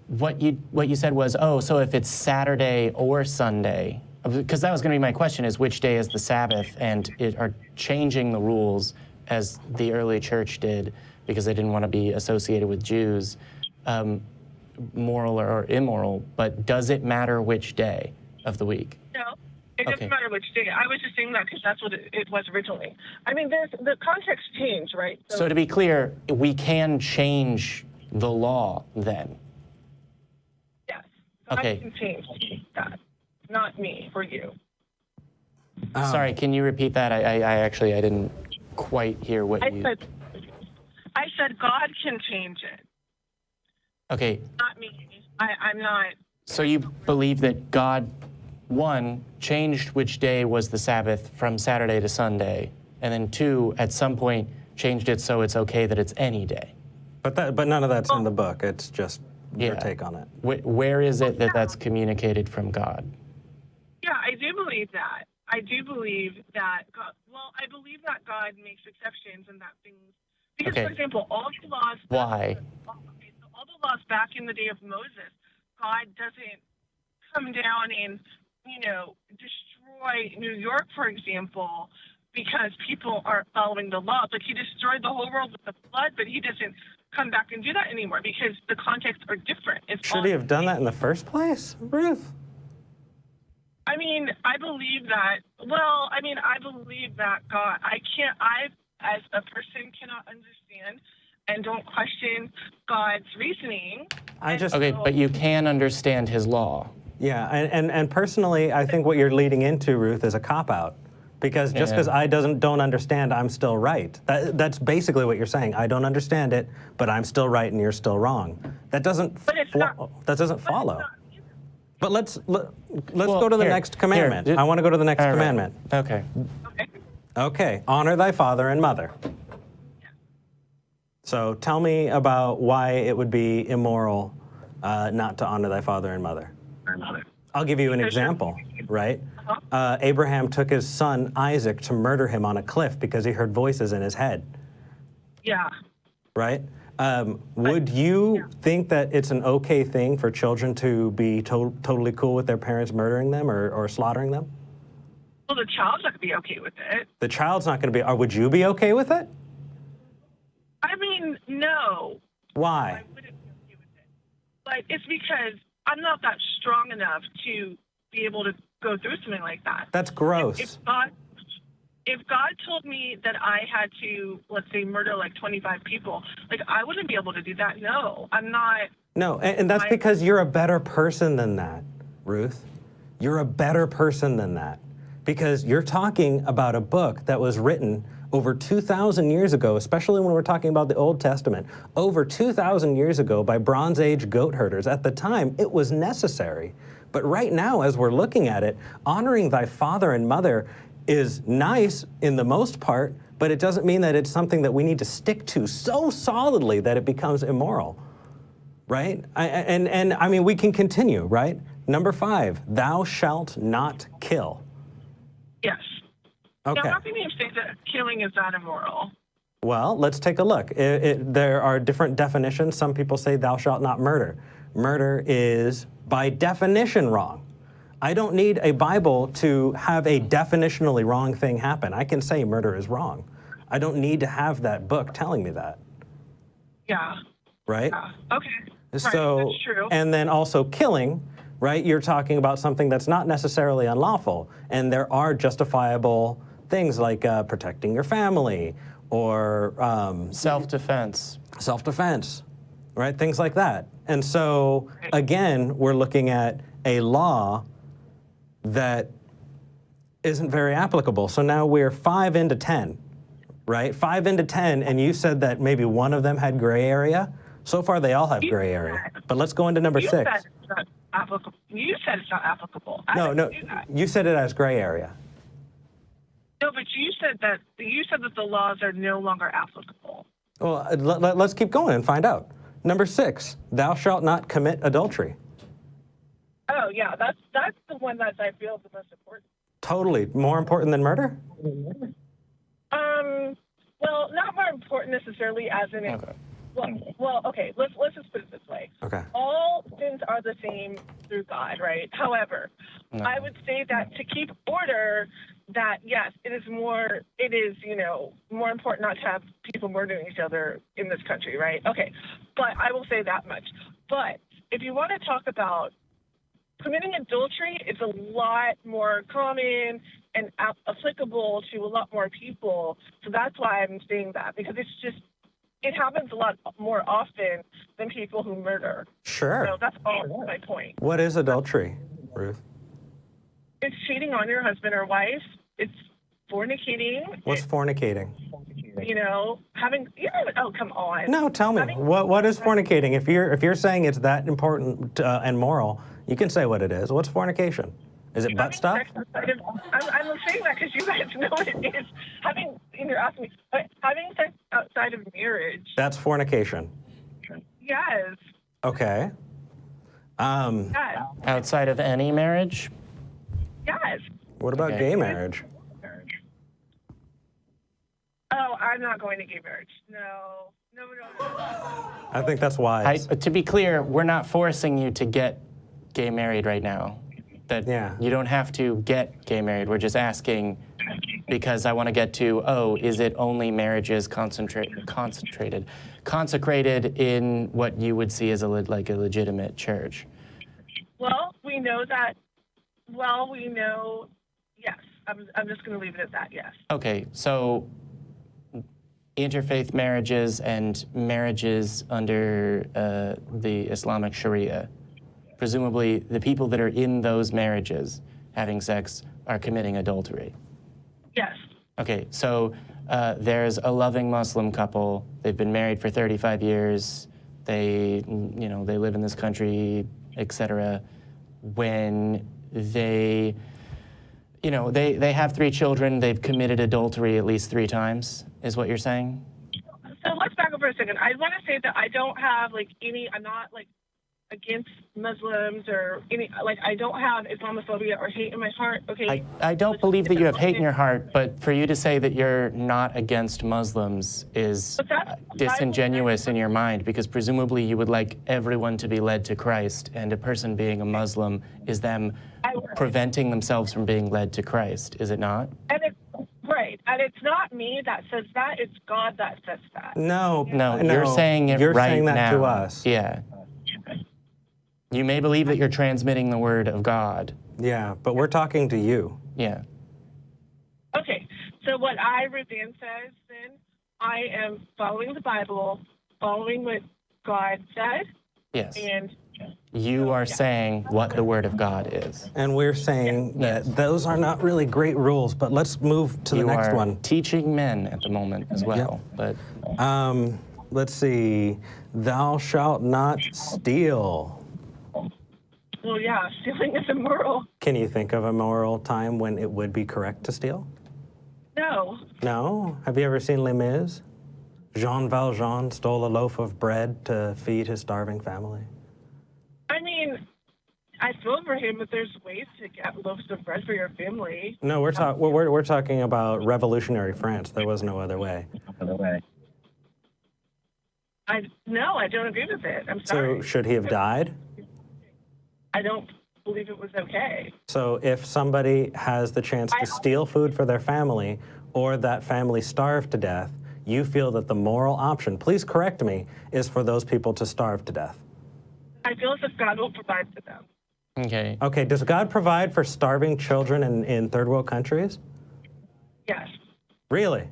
what you said was, so if it's Saturday or Sunday, because that was going to be my question, is which day is the Sabbath, and are changing the rules as the early church did because they didn't want to be associated with Jews, moral or immoral, but does it matter which day of the week?
No, it doesn't matter which day. I was just saying that because that's what it was originally. I mean, the context changed, right?
So to be clear, we can change the law then?
Yes.
Okay.
I can change that. Not me, for you.
Sorry, can you repeat that? I didn't quite hear what you...
I said God can change it.
Okay.
Not me. I'm not...
So you believe that God, one, changed which day was the Sabbath from Saturday to Sunday, and then two, at some point, changed it so it's okay that it's any day.
But none of that's in the book. It's just your take on it.
Where is it that's communicated from God?
Yeah, I do believe that. I do believe that God, I believe that God makes exceptions and that things, because for example, all the laws.
Why?
All the laws back in the day of Moses, God doesn't come down and, destroy New York, for example, because people aren't following the laws. Like, he destroyed the whole world with the flood, but he doesn't come back and do that anymore because the contexts are different.
Should he have done that in the first place, Ruth?
I mean, I believe that. Well, I believe that God. I, as a person, cannot understand and don't question God's reasoning.
But you can understand his law.
Yeah, and personally, I think what you're leading into, Ruth, is a cop-out. Because just because I don't understand, I'm still right. That's basically what you're saying. I don't understand it, but I'm still right and you're still wrong. That doesn't follow. But let's go to the next commandment. I want to go to the next commandment.
Okay.
Okay. Honor thy father and mother. So tell me about why it would be immoral not to honor thy father and mother. I'll give you an example, right? Abraham took his son Isaac to murder him on a cliff because he heard voices in his head.
Yeah.
Right? Would you think that it's an okay thing for children to be totally cool with their parents murdering them or slaughtering them?
Well, the child's not going to be okay with it.
The child's not going to be, or would you be okay with it?
I mean, no.
Why?
I wouldn't be okay with it. But it's because I'm not that strong enough to be able to go through something like that.
That's gross.
If God told me that I had to, let's say, murder like 25 people, I wouldn't be able to do that. No, I'm not.
No, and that's because you're a better person than that, Ruth. You're a better person than that. because you're talking about a book that was written over 2,000 years ago, especially when we're talking about the Old Testament, over 2,000 years ago by Bronze Age goat herders. At the time, it was necessary. But right now, as we're looking at it, honoring thy father and mother is nice in the most part, but it doesn't mean that it's something that we need to stick to so solidly that it becomes immoral, right? And I mean, we can continue, right? Number 5, thou shalt not kill.
Yes.
Okay.
Now, how can you say that killing is not immoral?
Well, let's take a look. There are different definitions. Some people say thou shalt not murder. Murder is by definition wrong. I don't need a Bible to have a definitionally wrong thing happen. I can say murder is wrong. I don't need to have that book telling me that.
Yeah.
Right?
Yeah. Okay.
So,
right, that's true.
And then also killing, right? You're talking about something that's not necessarily unlawful. And there are justifiable things like protecting your family or
Self-defense.
Self-defense, right? Things like that. And so, again, we're looking at a law that isn't very applicable. So now we're 5 into 10, right? 5 into 10, and you said that maybe one of them had gray area. So far, they all have gray area. But let's go into number 6.
Said it's not applicable. You said it's not applicable.
No, you said it as gray area.
No, but you said that the laws are no longer applicable.
Well, let's keep going and find out. Number 6, thou shalt not commit adultery.
Oh yeah, that's the one that I feel is the most important.
Totally. More important than murder?
Well, not more important necessarily as in it.
Okay.
Well, okay, let's just put it this way.
Okay.
All sins are the same through God, right? However,
No.
I would say that to keep order, that yes, it is more important not to have people murdering each other in this country, right? Okay, but I will say that much. But if you want to talk about committing adultery, it's a lot more common and applicable to a lot more people. So that's why I'm saying that, because it happens a lot more often than people who murder.
Sure.
So that's all my point.
What is adultery, Ruth?
It's cheating on your husband or wife. It's fornicating.
What's fornicating?
Oh, come on.
No, tell me. What is fornicating? If you're saying it's that important and moral, you can say what it is. What's fornication? Is it butt stuff?
I'm saying that because you guys know what it is. You're asking me, having sex outside of marriage.
That's fornication.
Yes.
Okay.
Yes.
Outside of any marriage?
Yes.
What about
Okay.
gay marriage?
Oh, I'm not going to gay marriage. No.
I think that's wise.
To be clear, we're not forcing you to get gay married right now.
Yeah.
You don't have to get gay married. We're just asking because I want to get to, is it only marriages consecrated in what you would see as a legitimate church?
Well, we know that. Well, we know. Yes. I'm just going to leave it at that. Yes.
Okay, so interfaith marriages and marriages under the Islamic Sharia, presumably the people that are in those marriages having sex are committing adultery.
Yes.
Okay, so there's a loving Muslim couple. They've been married for 35 years. They live in this country, etc. When they have 3 children, they've committed adultery at least 3 times, is what you're saying?
So let's back up for a second. I want to say that I don't have I'm not against Muslims or I don't have Islamophobia or hate in my heart. Okay.
I don't believe that you have hate in your heart, but for you to say that you're not against Muslims is disingenuous in your mind, because presumably you would like everyone to be led to Christ, and a person being a Muslim is them preventing themselves from being led to Christ, is it not?
And it's not me that says that, it's God that says that.
No,
you're saying it
you're
right
saying that
now.
to us.
Yeah. You may believe that you're transmitting the word of God.
Yeah, but we're talking to you.
Yeah.
Okay, so what Ruth Ann says, then, I am following the Bible, following what God said.
Yes.
And
You are saying what the Word of God is.
And we're saying that those are not really great rules, but let's move to the next one.
Teaching men at the moment as well. But
let's see. Thou shalt not steal.
Well, yeah, stealing is immoral.
Can you think of a moral time when it would be correct to steal?
No.
No? Have you ever seen Les Mis? Jean Valjean stole a loaf of bread to feed his starving family.
I mean, I feel for him, but there's ways to get loaves of bread for your family.
No, we're talking about revolutionary France. There was no other way.
I don't agree with it. I'm sorry.
So should he have died?
I don't believe it was okay.
So if somebody has the chance to steal food for their family, or that family starved to death, you feel that the moral option, please correct me, is for those people to starve to death.
I feel as if God will provide for them.
okay.
Okay, does God provide for starving children in third world countries?
Yes.
Really?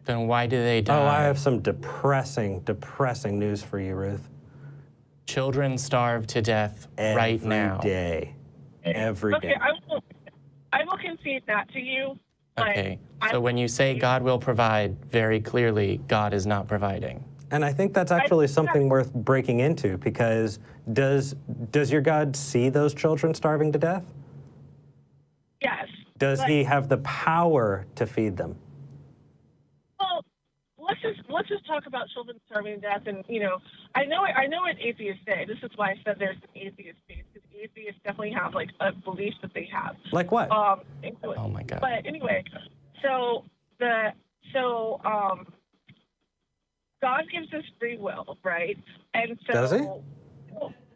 Then why do they die?
Oh, I have some depressing news for you, Ruth.
Children starve to death right now.
Every day.
Okay, I will concede that to you.
Okay, so when you say God will provide, very clearly, God is not providing.
And I think that's actually something worth breaking into, because does your God see those children starving to death?
Yes.
Does he have the power to feed them?
Well, let's just talk about children starving to death. And I know what atheists say. This is why I said there's an atheist base, because atheists definitely have like a belief that they have.
Like what?
Oh my God.
But anyway, God gives us free will, right? And so,
does he?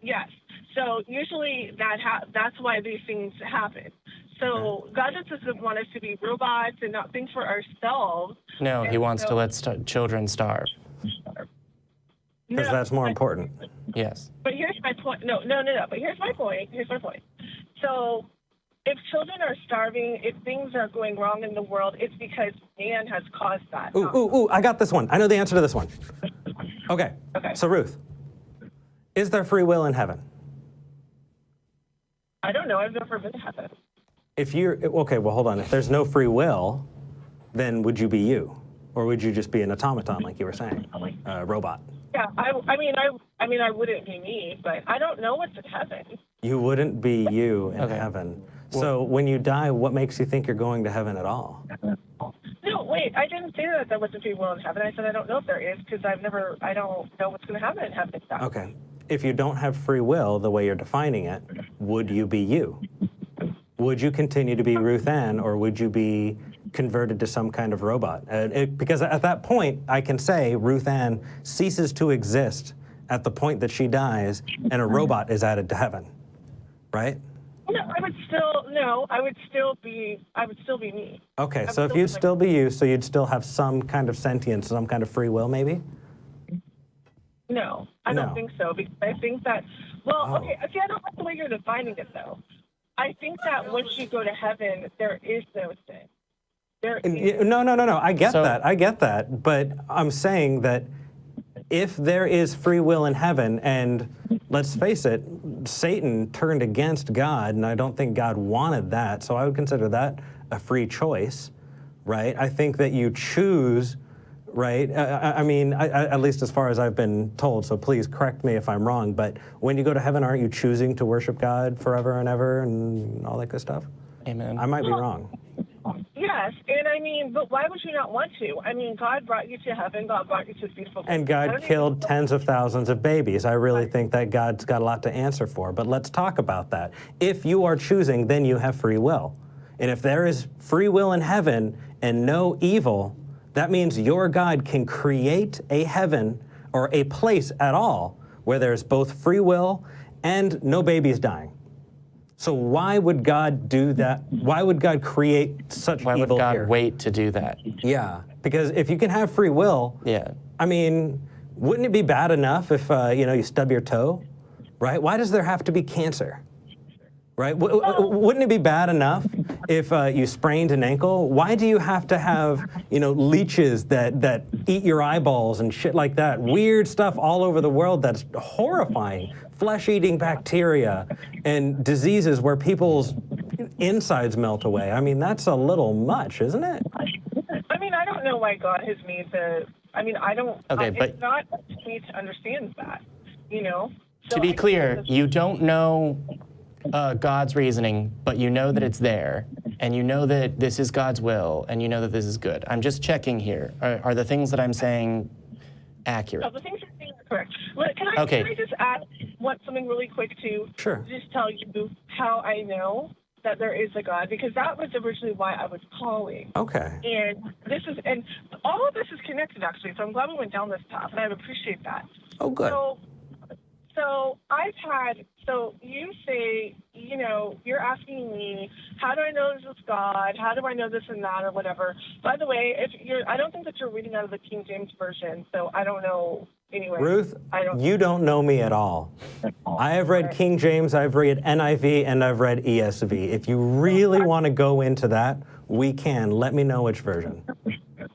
Yes. So usually that's why these things happen. So God just doesn't want us to be robots and not think for ourselves.
No, he wants to let children starve.
Because that's more important.
Yes.
But here's my point. No. But here's my point. So if children are starving, if things are going wrong in the world, it's because man has caused that.
Ooh, I got this one. I know the answer to this one. Okay. So Ruth, is there free will in heaven?
I don't know. I've never been to heaven.
Well, hold on. If there's no free will, then would you be you? Or would you just be an automaton, like you were saying, a robot?
Yeah, I mean, I wouldn't be me, but I don't know what's in heaven.
You wouldn't be you in heaven. So when you die, what makes you think you're going to heaven at all?
No, wait, I didn't say that there wasn't free will in heaven. I said I don't know if there is, because I don't know what's going to happen in heaven exactly.
Okay. If you don't have free will, the way you're defining it, would you be you? Would you continue to be Ruth Ann, or would you be converted to some kind of robot? Because at that point, I can say Ruth Ann ceases to exist at the point that she dies, and a robot is added to heaven, right?
No, I would still be me.
Okay, so if you'd still be you, so you'd still have some kind of sentience, some kind of free will, maybe?
No, I don't think so, because I think that, okay, see, I don't like the way you're defining it, though. I think that once you go to heaven, there is no sin.
No. I get that. But I'm saying that if there is free will in heaven, and let's face it, Satan turned against God, and I don't think God wanted that, so I would consider that a free choice, right? I think that you choose, right? I mean, at least as far as I've been told, so please correct me if I'm wrong, but when you go to heaven, aren't you choosing to worship God forever and ever and all that good stuff?
Amen.
I might be wrong.
Yes, and I mean, but why would you not want to? I mean, God brought you to heaven. God brought you to a beautiful place.
And God killed tens of thousands of babies. I really think that God's got a lot to answer for. But let's talk about that. If you are choosing, then you have free will. And if there is free will in heaven and no evil, that means your God can create a heaven or a place at all where there's both free will and no babies dying. So why would God do that? Why would God create such evil here?
Why would God wait to do that?
Yeah, because if you can have free will, I mean, wouldn't it be bad enough if you stub your toe, right? Why does there have to be cancer, right? Wouldn't it be bad enough if you sprained an ankle? Why do you have to have leeches that eat your eyeballs and shit like that? Weird stuff all over the world that's horrifying flesh-eating bacteria and diseases where people's insides melt away. I mean, that's a little much, isn't it?
I mean, I don't know why God has made I don't.
Okay, but
it's not up to me to understand that, you know. So
to be clear, you don't know God's reasoning, but you know that it's there, and you know that this is God's will, and you know that this is good. I'm just checking here. Are the things that I'm saying accurate?
Oh, the things you're saying are correct. Can I just add something really quick to
Sure.
just tell you how I know that there is a God, because that was originally why I was calling.
Okay.
And all of this is connected, actually, so I'm glad we went down this path, and I appreciate that.
Oh, good.
So you say, you know, you're asking me, how do I know this is God? How do I know this and that or whatever? By the way, I don't think that you're reading out of the King James Version, so I don't know. Anyway,
Ruth, you don't know me at all. I have read King James, I've read NIV, and I've read ESV. If you really want to go into that, we can. Let me know which version.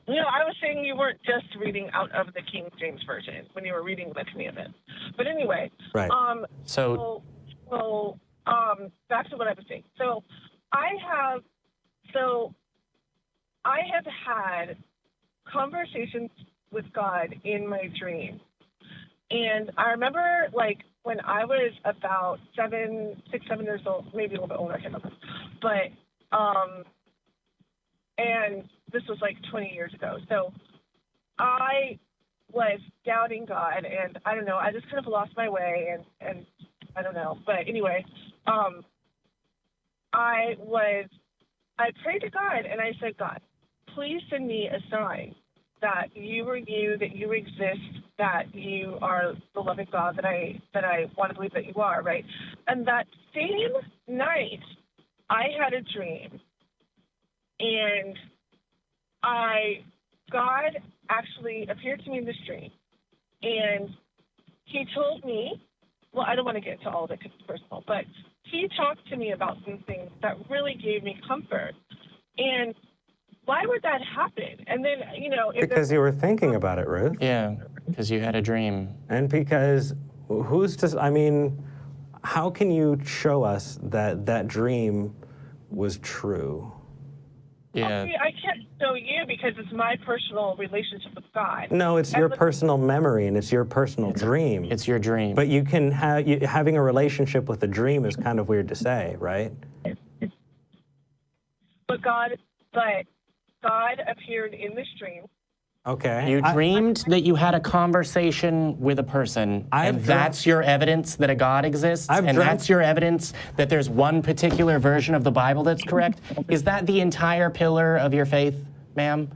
No, I was saying you weren't just reading out of the King James Version when you were reading the commandments. But anyway,
right.
So back to what I was saying. So I have had conversations with God in my dream. And I remember, like, when I was about 6, 7 years old, maybe a little bit older, I can't remember. But, and this was like 20 years ago. So I was doubting God, and I don't know, I just kind of lost my way, and I don't know. But anyway, I prayed to God, and I said, God, please send me a sign that you are you, that you exist, that you are the loving God that I want to believe that you are, right? And that same night, I had a dream, and God actually appeared to me in this dream, and he told me, well, I don't want to get into all of it because it's personal, but he talked to me about some things that really gave me comfort. And why would that happen? And then, you know...
Because you were thinking about it, Ruth.
Yeah, because you had a dream.
And because how can you show us that that dream was true?
Yeah.
Okay, I can't show you because it's my personal relationship with God.
No, it's your personal memory and it's your personal dream.
It's your dream.
But you can having a relationship with a dream is kind of weird to say, right?
But God appeared in this dream.
Okay.
You dreamed that you had a conversation with a person, and that's your evidence that a God exists, that's your evidence that there's one particular version of the Bible that's correct? Is that the entire pillar of your faith, ma'am?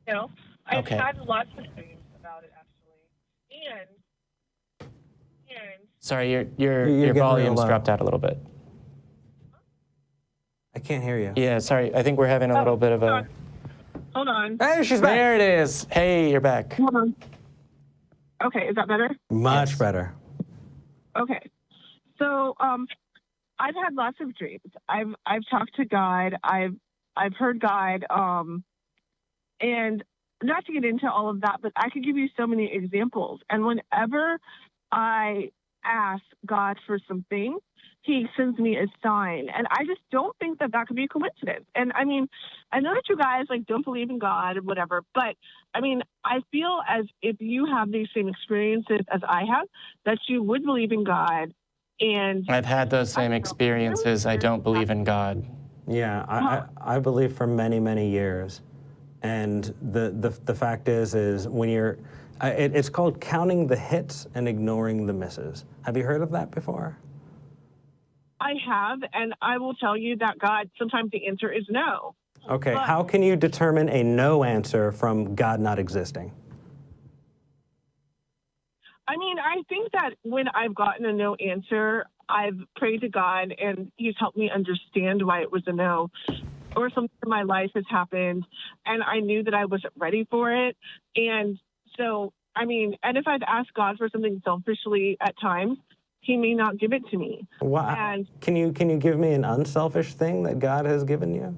No. I've had lots of dreams about it, actually. And
sorry, your volume's dropped out a little bit.
I can't hear you.
Yeah, sorry. I think we're having a little bit of a...
Hold on.
Hey, she's back.
There it is. Hey, you're back.
Hold on. Okay, is that better?
Much better.
Okay. So, I've had lots of dreams. I've talked to God. I've heard God. And not to get into all of that, but I could give you so many examples. And whenever I ask God for something, he sends me a sign. And I just don't think that could be a coincidence. And I mean, I know that you guys don't believe in God or whatever, but I mean, I feel as if you have these same experiences as I have, that you would believe in God. And
I've had those same experiences. I don't believe in God.
Yeah, I believe for many, many years. And the fact is when you're, it's called counting the hits and ignoring the misses. Have you heard of that before?
I have, and I will tell you that God, sometimes the answer is no.
Okay, how can you determine a no answer from God not existing?
I mean, I think that when I've gotten a no answer, I've prayed to God, and he's helped me understand why it was a no. Or something in my life has happened, and I knew that I wasn't ready for it. And so, I mean, and if I've asked God for something selfishly at times, he may not give it to me.
Can you give me an unselfish thing that God has given you?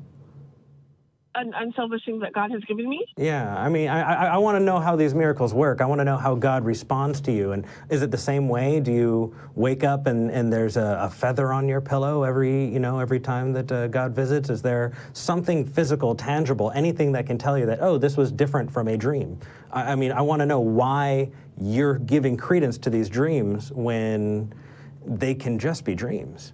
an unselfish thing that God has given me.
Yeah, I mean, I want to know how these miracles work. I want to know how God responds to you. And is it the same way? Do you wake up and there's a feather on your pillow every time that God visits? Is there something physical, tangible, anything that can tell you that, oh, this was different from a dream? I mean, I want to know why you're giving credence to these dreams when they can just be dreams.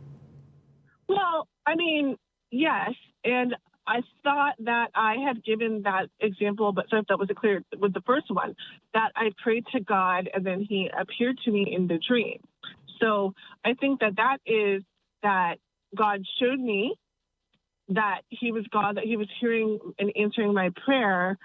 Well, I mean, yes, and I thought that I had given that example, but so if that wasn't clear with the first one, that I prayed to God and then he appeared to me in the dream. So I think that is that God showed me that he was God, that he was hearing and answering my prayer.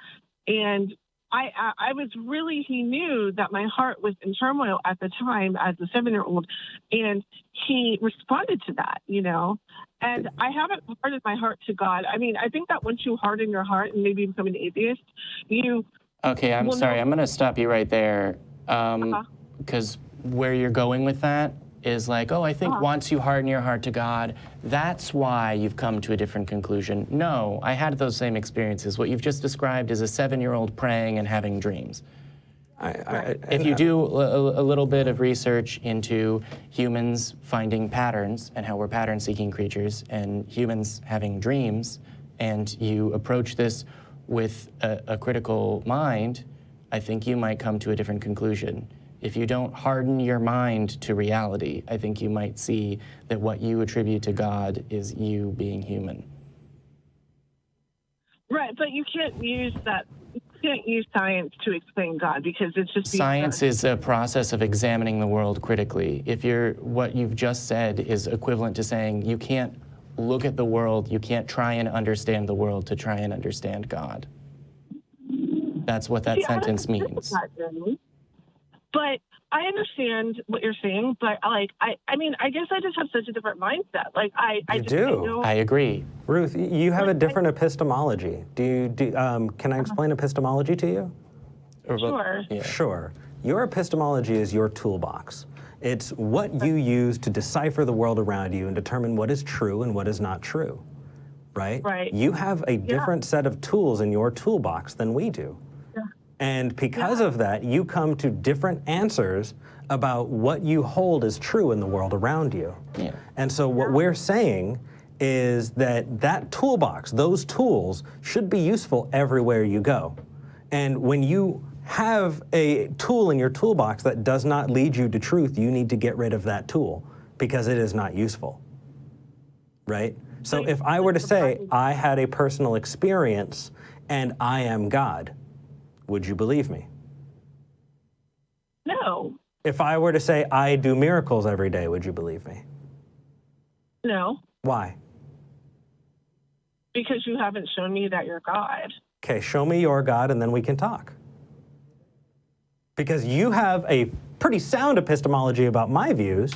And I was really, he knew that my heart was in turmoil at the time as a 7-year-old, and he responded to that, and I haven't hardened my heart to God. I mean, I think that once you harden your heart and maybe become an atheist,
Okay, I'm sorry. I'm going to stop you right there, because where you're going with that is like, oh, I think once you harden your heart to God, that's why you've come to a different conclusion. No, I had those same experiences. What you've just described is a 7-year-old praying and having dreams. If you do a little bit of research into humans finding patterns and how we're pattern-seeking creatures and humans having dreams, and you approach this with a critical mind, I think you might come to a different conclusion. If you don't harden your mind to reality, I think you might see that what you attribute to God is you being human.
Right, but you can't use that. You can't use science to explain God because it's just
science is a process of examining the world critically. If what you've just said is equivalent to saying you can't look at the world, you can't try and understand the world to try and understand God. That's what that sentence means.
But I understand what you're saying, but I mean, I guess I just have such a different mindset. Like I
agree.
Ruth, you have a different epistemology. Can I explain epistemology to you?
Sure.
Yeah.
Sure. Your epistemology is your toolbox. It's what you use to decipher the world around you and determine what is true and what is not true, right?
Right.
You have a different set of tools in your toolbox than we do. And because of that, you come to different answers about what you hold as true in the world around you.
Yeah.
And so what we're saying is that toolbox, those tools, should be useful everywhere you go. And when you have a tool in your toolbox that does not lead you to truth, you need to get rid of that tool because it is not useful, right? So if I were to say, I had a personal experience and I am God, would you believe me?
No.
If I were to say I do miracles every day, would you believe me?
No.
Why?
Because you haven't shown me that you're God.
Okay, show me your God and then we can talk. Because you have a pretty sound epistemology about my views,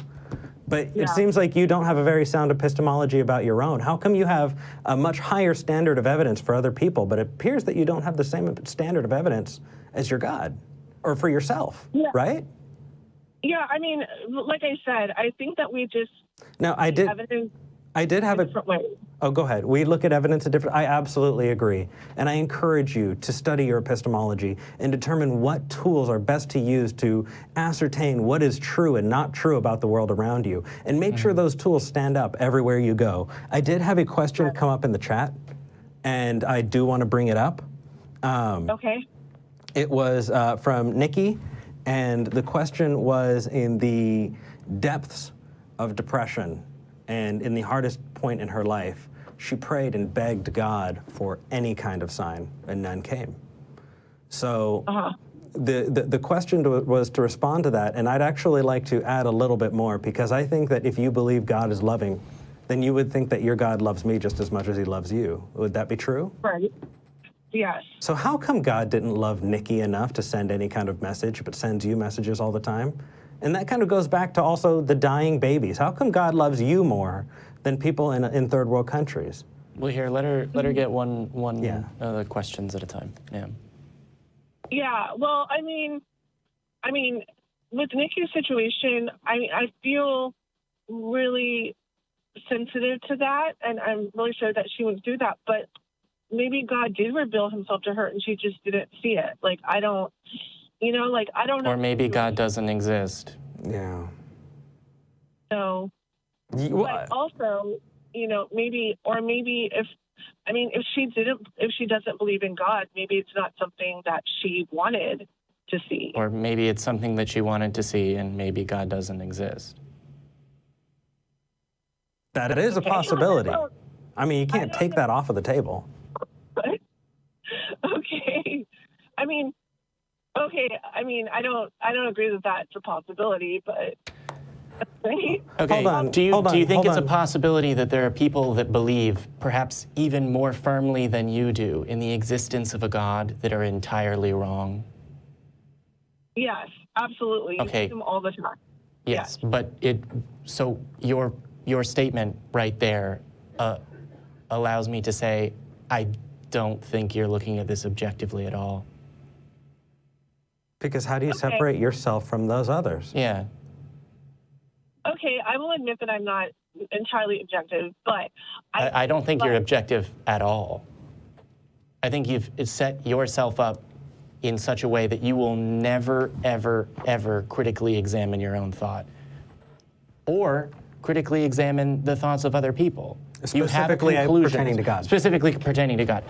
but it seems like you don't have a very sound epistemology about your own. How come you have a much higher standard of evidence for other people, but it appears that you don't have the same standard of evidence as your God or for yourself, right?
Yeah, I mean, like I said, I think that we just evidence
I did have
different ways.
Oh, go ahead. We look at evidence a different. I absolutely agree. And I encourage you to study your epistemology and determine what tools are best to use to ascertain what is true and not true about the world around you. And make sure those tools stand up everywhere you go. I did have a question come up in the chat, and I do want to bring it up.
Okay.
It was from Nikki, and the question was in the depths of depression and in the hardest point in her life, she prayed and begged God for any kind of sign, and none came. So the question was to respond to that, and I'd actually like to add a little bit more, because I think that if you believe God is loving, then you would think that your God loves me just as much as he loves you. Would that be true?
Right. Yes.
So how come God didn't love Nikki enough to send any kind of message, but sends you messages all the time? And that kind of goes back to also the dying babies. How come God loves you more than people in third world countries?
Well, here, let her get one the questions at a time. Yeah.
Yeah. Well, I mean, with Nikki's situation, I feel really sensitive to that, and I'm really sorry that she went through that. But maybe God did reveal himself to her and she just didn't see it. Like, I don't know.
Or maybe God doesn't exist.
Yeah.
So, but also, maybe if she doesn't believe in God, maybe it's not something that she wanted to see.
Or maybe it's something that she wanted to see, and maybe God doesn't exist.
That is a possibility. I mean, you can't take that off of the table.
Okay. I don't agree that that's a possibility, but right?
Okay.
Hold on,
do you think
hold
it's
on.
a possibility that there are people that believe, perhaps even more firmly than you do, in the existence of a God that are entirely wrong?
Yes, absolutely.
Okay.
You see them all the time.
Yes, but so your statement right there allows me to say, I don't think you're looking at this objectively at all.
Because how do you separate yourself from those others?
Yeah.
Okay, I will admit that I'm not entirely objective, but
I don't think you're objective at all. I think you've set yourself up in such a way that you will never, ever, ever critically examine your own thought or critically examine the thoughts of other people.
Specifically pertaining to God.
Specifically pertaining to God.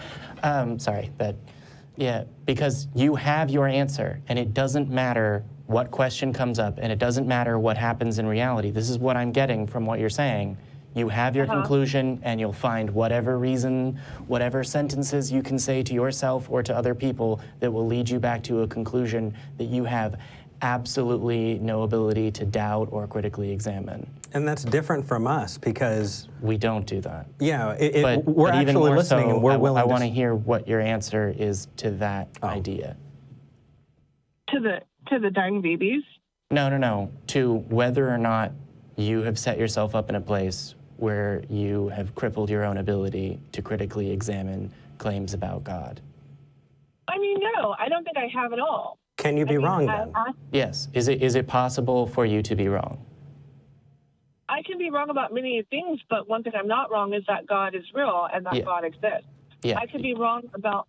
Because you have your answer, and it doesn't matter what question comes up, and it doesn't matter what happens in reality. This is what I'm getting from what you're saying. You have your conclusion, and you'll find whatever reason, whatever sentences you can say to yourself or to other people that will lead you back to a conclusion that you have absolutely no ability to doubt or critically examine.
And that's different from us because...
We don't do that.
Yeah,
but
we're
even
actually
more
listening
so,
and we're willing
I want to hear what your answer is to that idea.
To the dying babies?
No. To whether or not you have set yourself up in a place where you have crippled your own ability to critically examine claims about God.
No, I don't think I have at all.
Can you be wrong then?
Yes. Is it possible for you to be wrong?
I can be wrong about many things, but one thing I'm not wrong is that God is real and that God exists.
Yeah.
I could be wrong about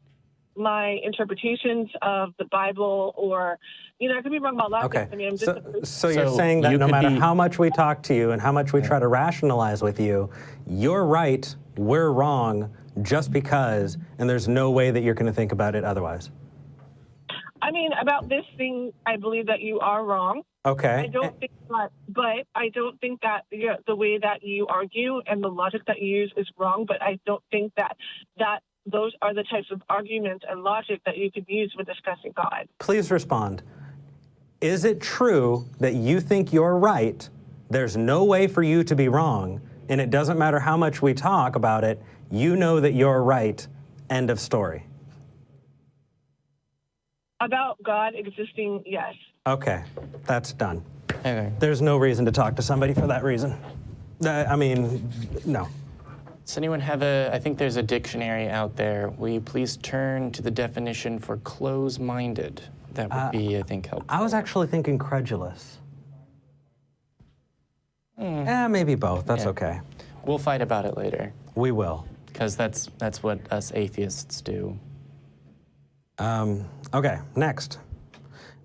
my interpretations of the Bible, or, I could be wrong about a lot of things. I'm just
so you're saying that no matter how much we talk to you and how much we try to rationalize with you, you're right, we're wrong, just because, and there's no way that you're going to think about it otherwise.
About this thing, I believe that you are wrong.
Okay.
I don't think that the way that you argue and the logic that you use is wrong, but I don't think that those are the types of arguments and logic that you could use when discussing God.
Please respond. Is it true that you think you're right, there's no way for you to be wrong, and it doesn't matter how much we talk about it, you know that you're right, end of story?
About God existing, yes.
Okay, that's done.
Okay.
There's no reason to talk to somebody for that reason. No.
Does anyone have I think there's a dictionary out there. Will you please turn to the definition for close-minded? That would be, I think, helpful.
I was actually thinking credulous. Maybe both. That's okay.
We'll fight about it later.
We will.
Because that's what us atheists do.
Okay, next.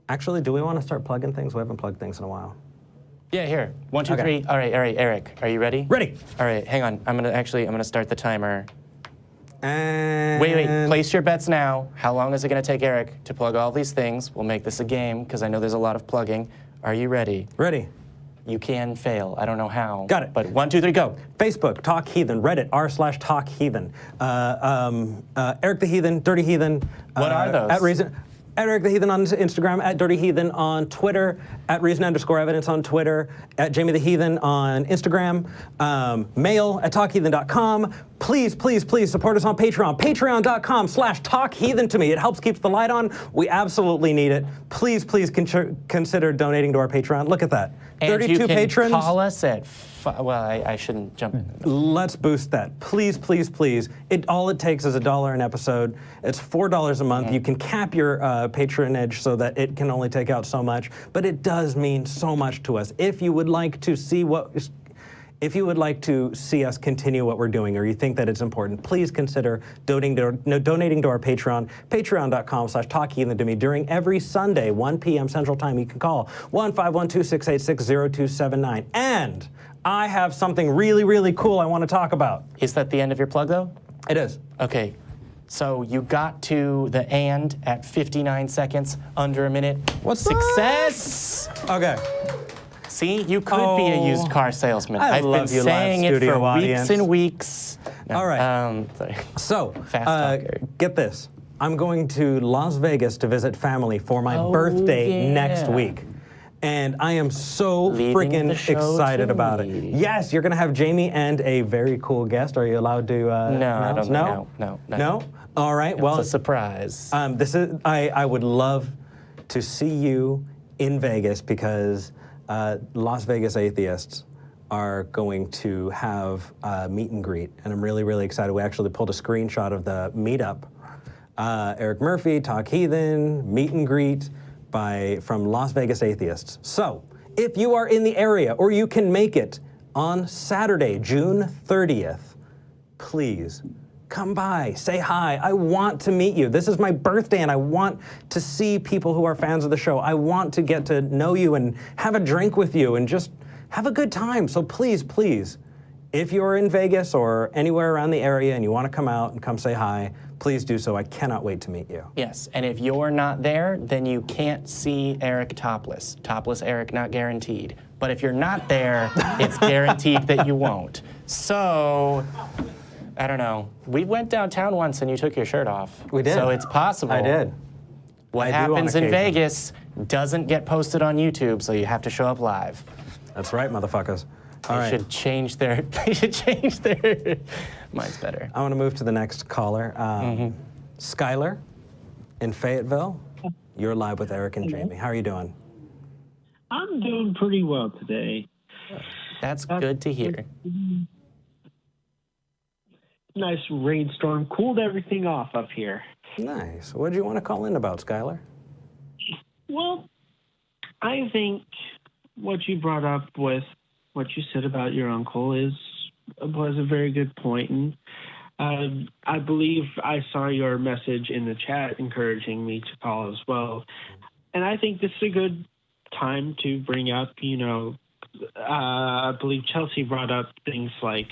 Actually, do we want to start plugging things? We haven't plugged things in a while.
Yeah, here. 1, 2, 3. All right, Eric. Are you ready?
Ready.
All right, hang on. I'm gonna start the timer.
And
Wait. Place your bets now. How long is it gonna take Eric to plug all these things? We'll make this a game because I know there's a lot of plugging. Are you ready?
Ready.
You can fail. I don't know how.
Got it.
But 1, 2, 3, go.
Facebook, Talk Heathen. Reddit, r/Talk Heathen. Eric the Heathen, Dirty Heathen.
What are those?
At Eric the Heathen on Instagram, at Dirty Heathen on Twitter, at Reason_Evidence on Twitter, at Jamie the Heathen on Instagram, mail at talkheathen.com. Please support us on Patreon. Patreon.com/talkheathen to me. It helps keep the light on. We absolutely need it. Please consider donating to our Patreon. Look at that.
And
32
you can
patrons.
Call us at. I shouldn't jump in.
Let's boost that. Please. All it takes is $1 an episode. It's $4 a month. You can cap your patronage so that it can only take out so much, but it does mean so much to us. If you would like to see if you would like to see us continue what we're doing, or you think that it's important, please consider donating to our Patreon, patreon.com/talkheathen to me during every Sunday, 1 p.m. Central Time. You can call 1-512-686-0279. And I have something really, really cool I want to talk about.
Is that the end of your plug, though?
It is.
Okay. So you got to the and at 59 seconds, under a minute.
What's
Success!
Okay.
See, you could be a used car salesman. I've been
love you,
saying
live
it for
studio audience.
weeks and weeks. No,
All right.
Sorry.
So,
Fast talker.
get this. I'm going to Las Vegas to visit family for my birthday
yeah.
next week. And I am so
Leaving
freaking
the show
excited
to
about it.
me.
Yes, you're going to have Jamie and a very cool guest. Are you allowed to
No, I
announce?
don't know. No.
No? All right.
It's
Well,
a surprise.
I would love to see you in Vegas because Las Vegas Atheists are going to have a meet and greet, and I'm really, really excited. We actually pulled a screenshot of the meetup. Eric Murphy, Talk Heathen, meet and greet from Las Vegas Atheists. So, if you are in the area or you can make it on Saturday, June 30th, please come by, say hi. I want to meet you. This is my birthday, and I want to see people who are fans of the show. I want to get to know you and have a drink with you and just have a good time. So please, please, if you're in Vegas or anywhere around the area and you want to come out and come say hi, please do so. I cannot wait to meet you.
Yes, and if you're not there, then you can't see Eric topless. Topless Eric not guaranteed. But if you're not there, it's guaranteed that you won't. So, I don't know. We went downtown once and you took your shirt off.
We did.
So it's possible.
I did.
What
I do on
happens in
occasion.
Vegas doesn't get posted on YouTube, so you have to show up live.
That's right, motherfuckers. All
They
right.
should change their. Mine's better.
I want to move to the next caller. Skyler in Fayetteville. You're live with Eric and Jamie. How are you doing?
I'm doing pretty well today.
That's good to hear.
Nice rainstorm cooled everything off up here.
Nice. What do you want to call in about, Skyler?
Well, I think what you brought up with what you said about your uncle was a very good point. And I believe I saw your message in the chat encouraging me to call as well. And I think this is a good time to bring up, I believe Chelsea brought up things like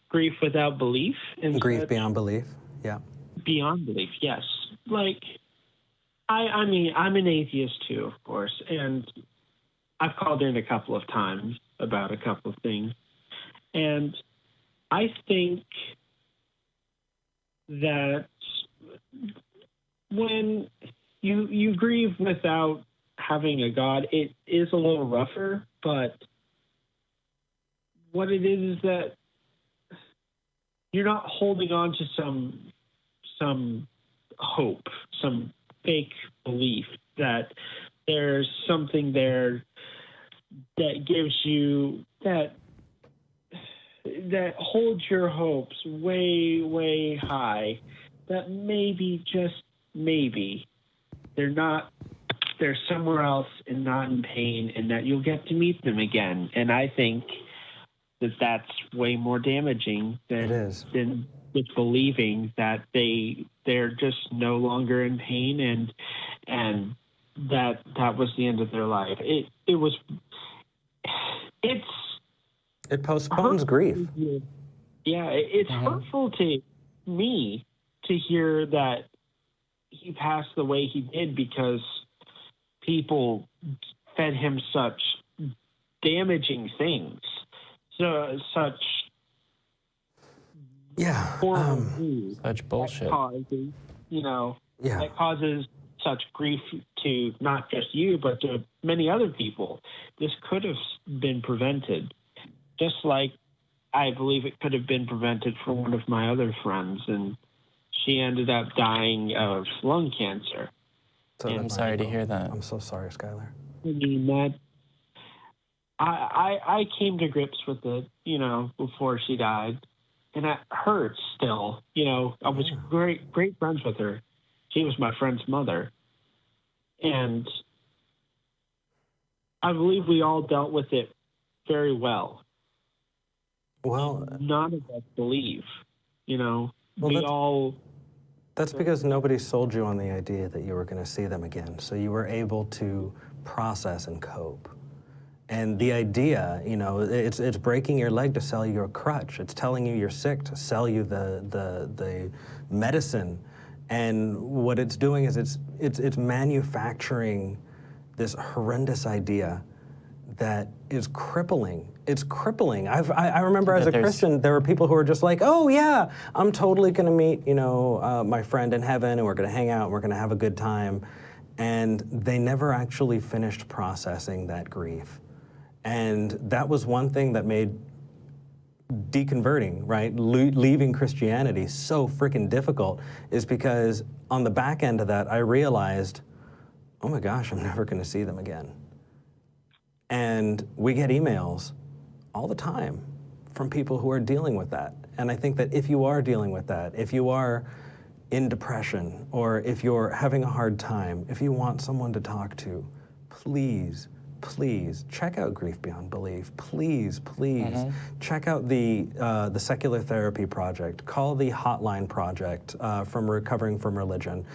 grief without belief. And
Grief beyond belief. Yeah.
beyond belief, yes. Like, I mean, I'm an atheist too, of course, and I've called in a couple of times about a couple of things. And I think that when you grieve without having a God, it is a little rougher, but what it is that you're not holding on to some hope, some fake belief that there's something there that gives you that holds your hopes way, way high, that maybe, just maybe, they're somewhere else and not in pain, and that you'll get to meet them again. And I think that that's way more damaging than with believing that they're just no longer in pain and that was the end of their life.
It postpones grief.
Yeah, it's hurtful to me to hear that he passed the way he did because people fed him such damaging things. Such
Such bullshit.
That causes such grief to not just you, but to many other people. This could have been prevented, just like I believe it could have been prevented for one of my other friends, and she ended up dying of lung cancer.
So
I'm sorry to hear that.
I'm so sorry, Skyler.
I mean, that I came to grips with it, before she died, and it hurts still. I was great friends with her. She was my friend's mother, and I believe we all dealt with it very well.
Well,
None of us believe,
Well,
we all.
That's because nobody sold you on the idea that you were going to see them again. So you were able to process and cope. And the idea, it's breaking your leg to sell you a crutch. It's telling you you're sick to sell you the medicine. And what it's doing is it's manufacturing this horrendous idea that is crippling. It's crippling. I remember as a Christian, there were people who were just like, oh yeah, I'm totally gonna meet, my friend in heaven, and we're gonna hang out and we're gonna have a good time. And they never actually finished processing that grief. And that was one thing that made deconverting, right, leaving Christianity so freaking difficult, is because on the back end of that, I realized, oh my gosh, I'm never gonna see them again. And we get emails all the time from people who are dealing with that. And I think that if you are dealing with that, if you are in depression, or if you're having a hard time, if you want someone to talk to, please check out Grief Beyond Belief. Please check out the Secular Therapy Project. Call the Hotline Project from Recovering from Religion.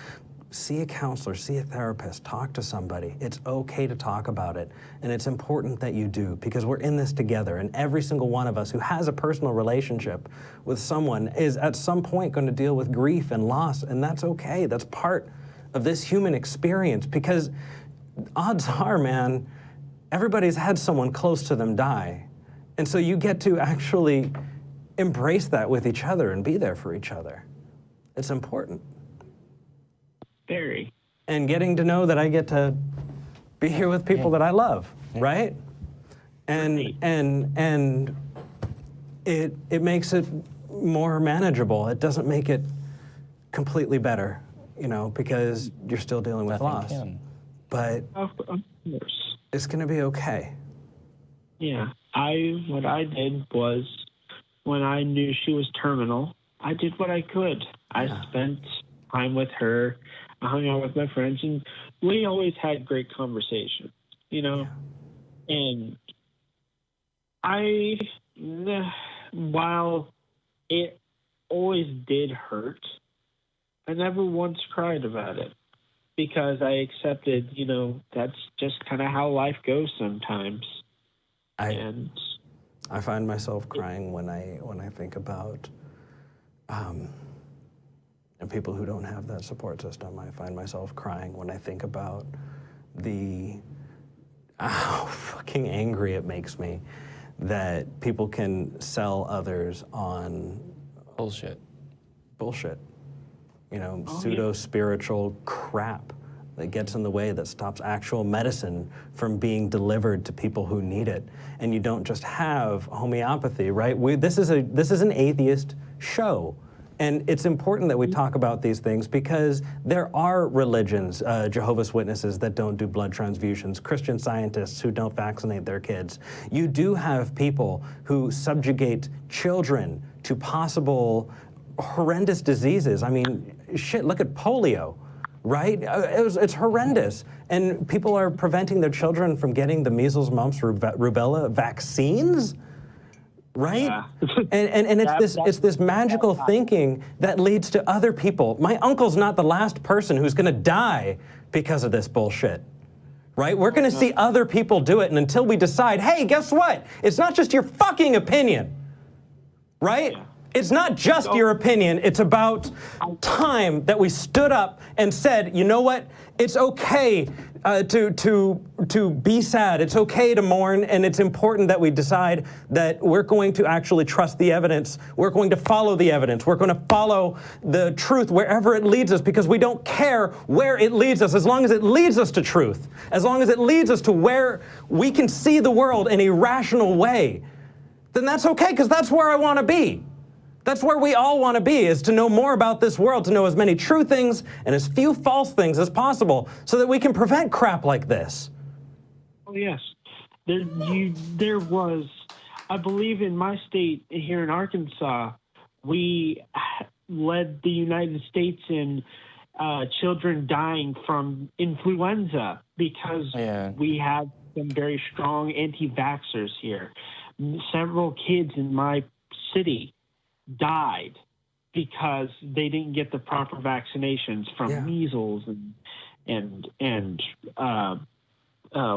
See a counselor, see a therapist, talk to somebody. It's okay to talk about it, and it's important that you do, because we're in this together, and every single one of us who has a personal relationship with someone is at some point going to deal with grief and loss, and that's okay. That's part of this human experience, because odds are, man, everybody's had someone close to them die, and so you get to actually embrace that with each other and be there for each other. It's important.
Very.
And getting to know that I get to be here with people that I love, right? And it makes it more manageable. It doesn't make it completely better, because you're still dealing with loss. But
Of course.
it's going to be okay.
Yeah. What I did was, when I knew she was terminal, I did what I could. I spent time with her. I hung out with my friends, and we always had great conversation, And while it always did hurt, I never once cried about it, because I accepted, that's just kind of how life goes sometimes.
I find myself crying when I think about and people who don't have that support system. I find myself crying when I think about how fucking angry it makes me that people can sell others on
Bullshit.
Pseudo-spiritual crap that gets in the way, that stops actual medicine from being delivered to people who need it. And you don't just have homeopathy, right? This is an atheist show. And it's important that we talk about these things, because there are religions, Jehovah's Witnesses that don't do blood transfusions, Christian Scientists who don't vaccinate their kids. You do have people who subjugate children to possible horrendous diseases. I mean, shit, look at polio, right? It's horrendous. And people are preventing their children from getting the measles, mumps, rubella vaccines? Right?
Yeah.
and it's this magical thinking that leads to other people. My uncle's not the last person who's gonna die because of this bullshit, right? We're gonna see other people do it, and until we decide, hey, guess what? It's not just your fucking opinion, right? Yeah. It's not just your opinion. It's about time that we stood up and said, you know what? It's okay to be sad. It's okay to mourn, and it's important that we decide that we're going to actually trust the evidence. We're going to follow the evidence. We're going to follow the truth wherever it leads us, because we don't care where it leads us, as long as it leads us to truth, as long as it leads us to where we can see the world in a rational way. Then that's okay, because that's where I want to be. That's where we all want to be, is to know more about this world, to know as many true things and as few false things as possible, so that we can prevent crap like this.
Oh, yes. There was, I believe in my state here in Arkansas, we led the United States in children dying from influenza, because we had some very strong anti-vaxxers here. Several kids in my city died because they didn't get the proper vaccinations from measles and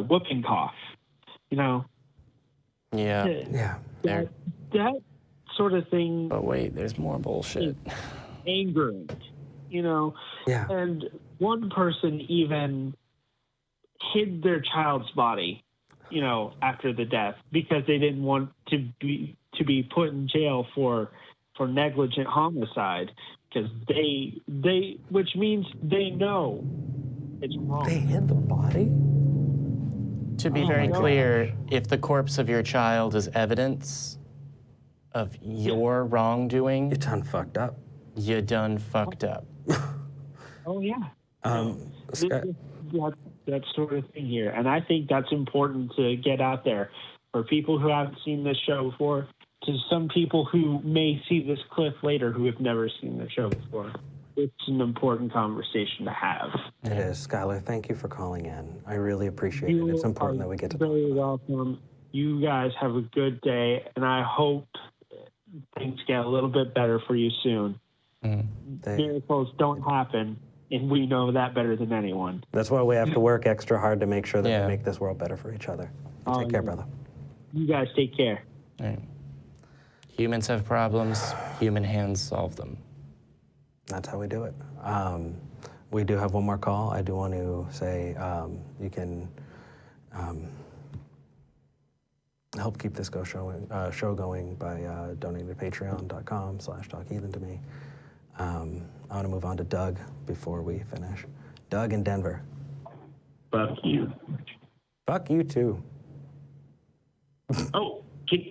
whooping cough. You know.
Yeah.
That sort of thing.
But wait, there's more bullshit.
Angering, you know.
Yeah.
And one person even hid their child's body, you know, after the death because they didn't want to be put in jail for negligent homicide because which means they know it's wrong.
They hid the body?
To be very clear, if the corpse of your child is evidence of your wrongdoing,
You done fucked up.
you done fucked up.
Oh yeah.
Scott,
That sort of thing here, and I think that's important to get out there for people who haven't seen this show before, to some people who may see this clip later who have never seen the show before. It's an important conversation to have.
it is. Skyler, thank you for calling in. I really appreciate it. It's important that we get to talk.
Very welcome. You guys have a good day, and I hope things get a little bit better for you soon. Miracles don't happen, and we know that better than anyone.
That's why we have to work extra hard to make sure that we make this world better for each other. Take care, brother.
You guys take care.
Right. Humans have problems, human hands solve them.
That's how we do it. We do have one more call. I do want to say you can help keep this show going by donating to patreon.com/talkheathen to me. I want to move on to Doug before we finish. Doug in Denver.
Fuck you.
Fuck you too.
Oh,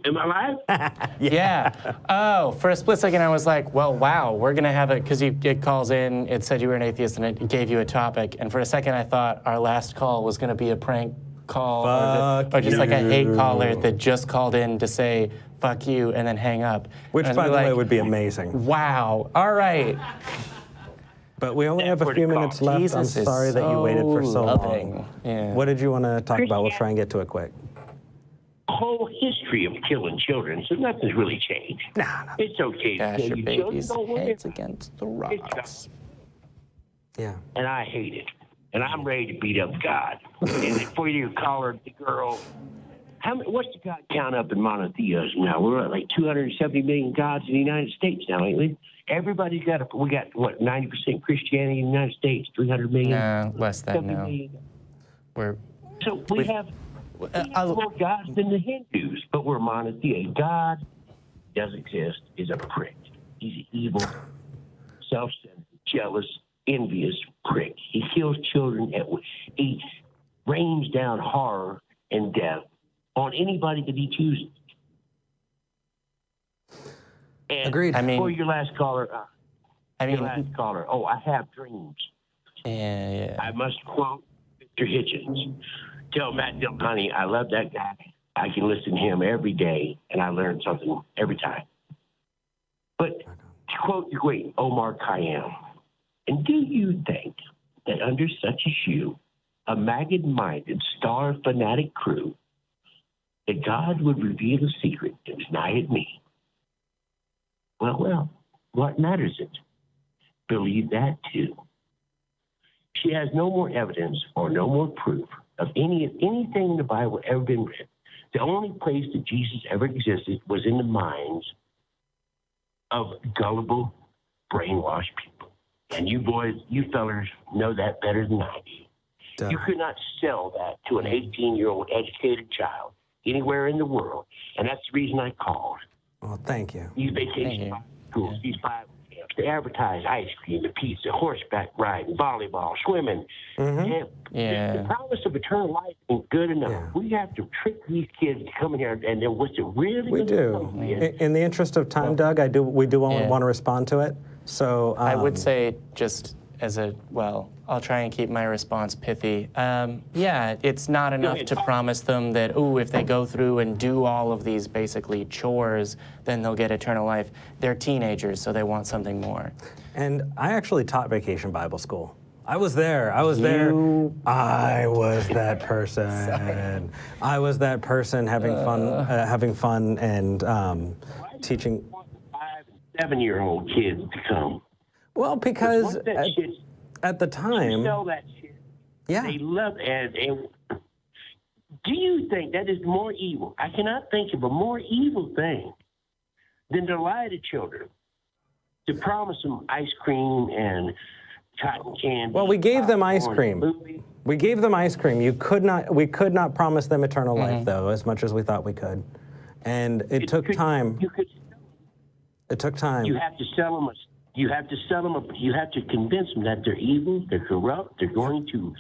am I live?
Yeah. Oh, for a split second, I was like, well, wow, we're going to have it, because it calls in, it said you were an atheist, and it gave you a topic. And for a second, I thought our last call was going to be a prank call or just like a hate caller that just called in to say, fuck you, and then hang up.
Which, by the way, would be amazing.
Wow. All right.
But we only have a few minutes left.
Jesus
I'm sorry that you waited for so
loving.
long.
Yeah.
What did you want to talk about? We'll try and get to it quick.
Whole history of killing children, so nothing's really changed.
Nah.
It's okay to
Dash
kill
your
your children.
baby's
Don't worry
heads
about it.
against the rocks.
Yeah.
And I hate it. And I'm ready to beat up God. And for your caller, the girl, what's the God count up in monotheism now? We're at like 270 million gods in the United States now, ain't we? Everybody's got we got, what, 90% Christianity in the United States, 300 million?
No, less than
70
now.
million.
We're
We have more gods than the Hindus, but we're monotheistic. God does exist, is a prick. He's an evil, self-centered, jealous, envious prick. He kills children. He rains down horror and death on anybody that he chooses. And
Agreed.
I mean,
for your last caller,
I
I have dreams.
Yeah.
I must quote Mr. Hitchens. Tell Matt Delhoney I love that guy. I can listen to him every day, and I learn something every time. But to quote the great Omar Khayyam, and do you think that under such a shoe, a maggot-minded, star-fanatic crew, that God would reveal a secret and deny it me? Well, what matters it? Believe that too. She has no more evidence or no more proof of anything in the Bible ever been read. The only place that Jesus ever existed was in the minds of gullible, brainwashed people. And you boys, you fellers know that better than I do. You could not sell that to an 18-year-old educated child anywhere in the world. And that's the reason I called.
Well, thank you.
These vacation schools, these Bible camps, they advertise ice cream, the pizza, horseback riding, volleyball, swimming. And the promise of eternal life ain't good enough.
Yeah.
We have to trick these kids to come in here, and then what's it really?
We do. In the interest of time, Doug, we do want to respond to it. So
I would say, just as I'll try and keep my response pithy. It's not enough to promise them that, if they go through and do all of these basically chores, then they'll get eternal life. They're teenagers, so they want something more.
And I actually taught Vacation Bible School. I was there. I was there. I was that person. I was that person having fun and teaching.
5 and 7-year-old kids to come.
Well, because at the
You
time,
sell that shit.
yeah.
They love it. And do you think that is more evil? I cannot think of a more evil thing than to lie to children, to promise them ice cream and cotton candy.
Well, we gave them ice
popcorn,
cream.
movie.
We gave them ice cream. We could not promise them eternal life, though, as much as we thought we could. And it took time. It took time.
You have to sell them. You have to convince them that they're evil, they're corrupt, they're going to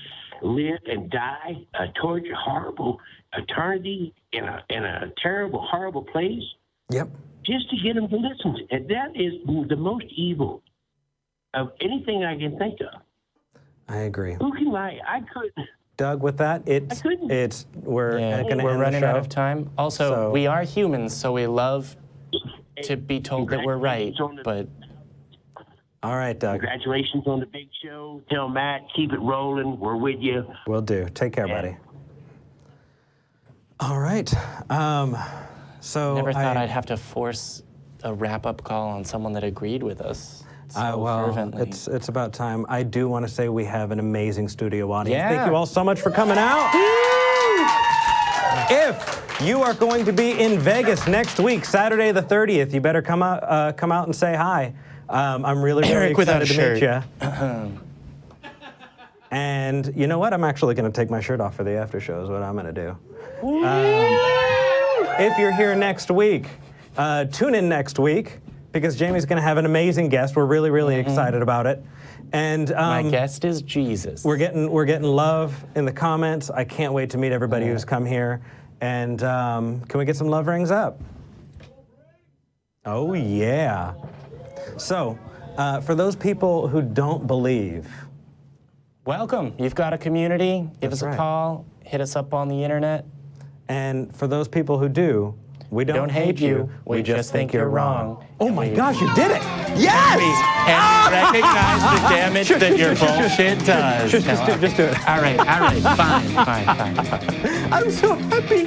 live and die a torture, horrible eternity in a terrible, horrible place.
Yep.
Just to get them to listen to it. That is the most evil of anything I can think of.
I agree.
Who can lie? I couldn't.
Doug, with that, we're going to end
we're running
the show.
out of time. Also, we are humans, so we love to be told that we're right. But
all right, Doug.
Congratulations on the big show. Tell Matt, keep it rolling. We're with you.
Will do. Take care, buddy. All right. So
never thought I'd have to force a wrap-up call on someone that agreed with us so fervently.
It's about time. I do want to say we have an amazing studio audience.
Yeah.
Thank you all so much for coming out. If you are going to be in Vegas next week, Saturday the 30th, you better come out and say hi. I'm really excited to meet you. And you know what? I'm actually going to take my shirt off for the after show is what I'm going to do. If you're here next week, tune in next week because Jamie's going to have an amazing guest. We're really, really excited about it. And
my guest is Jesus.
We're getting love in the comments. I can't wait to meet everybody who's come here. And can we get some love rings up? Oh yeah. So, for those people who don't believe,
welcome. You've got a community. Give us a call. Hit us up on the internet.
And for those people who do, we don't hate you. We just think you're wrong. Oh my gosh, you did it! Yes!
And recognize the damage that your bullshit does.
Just do it.
All right. Fine.
I'm so happy.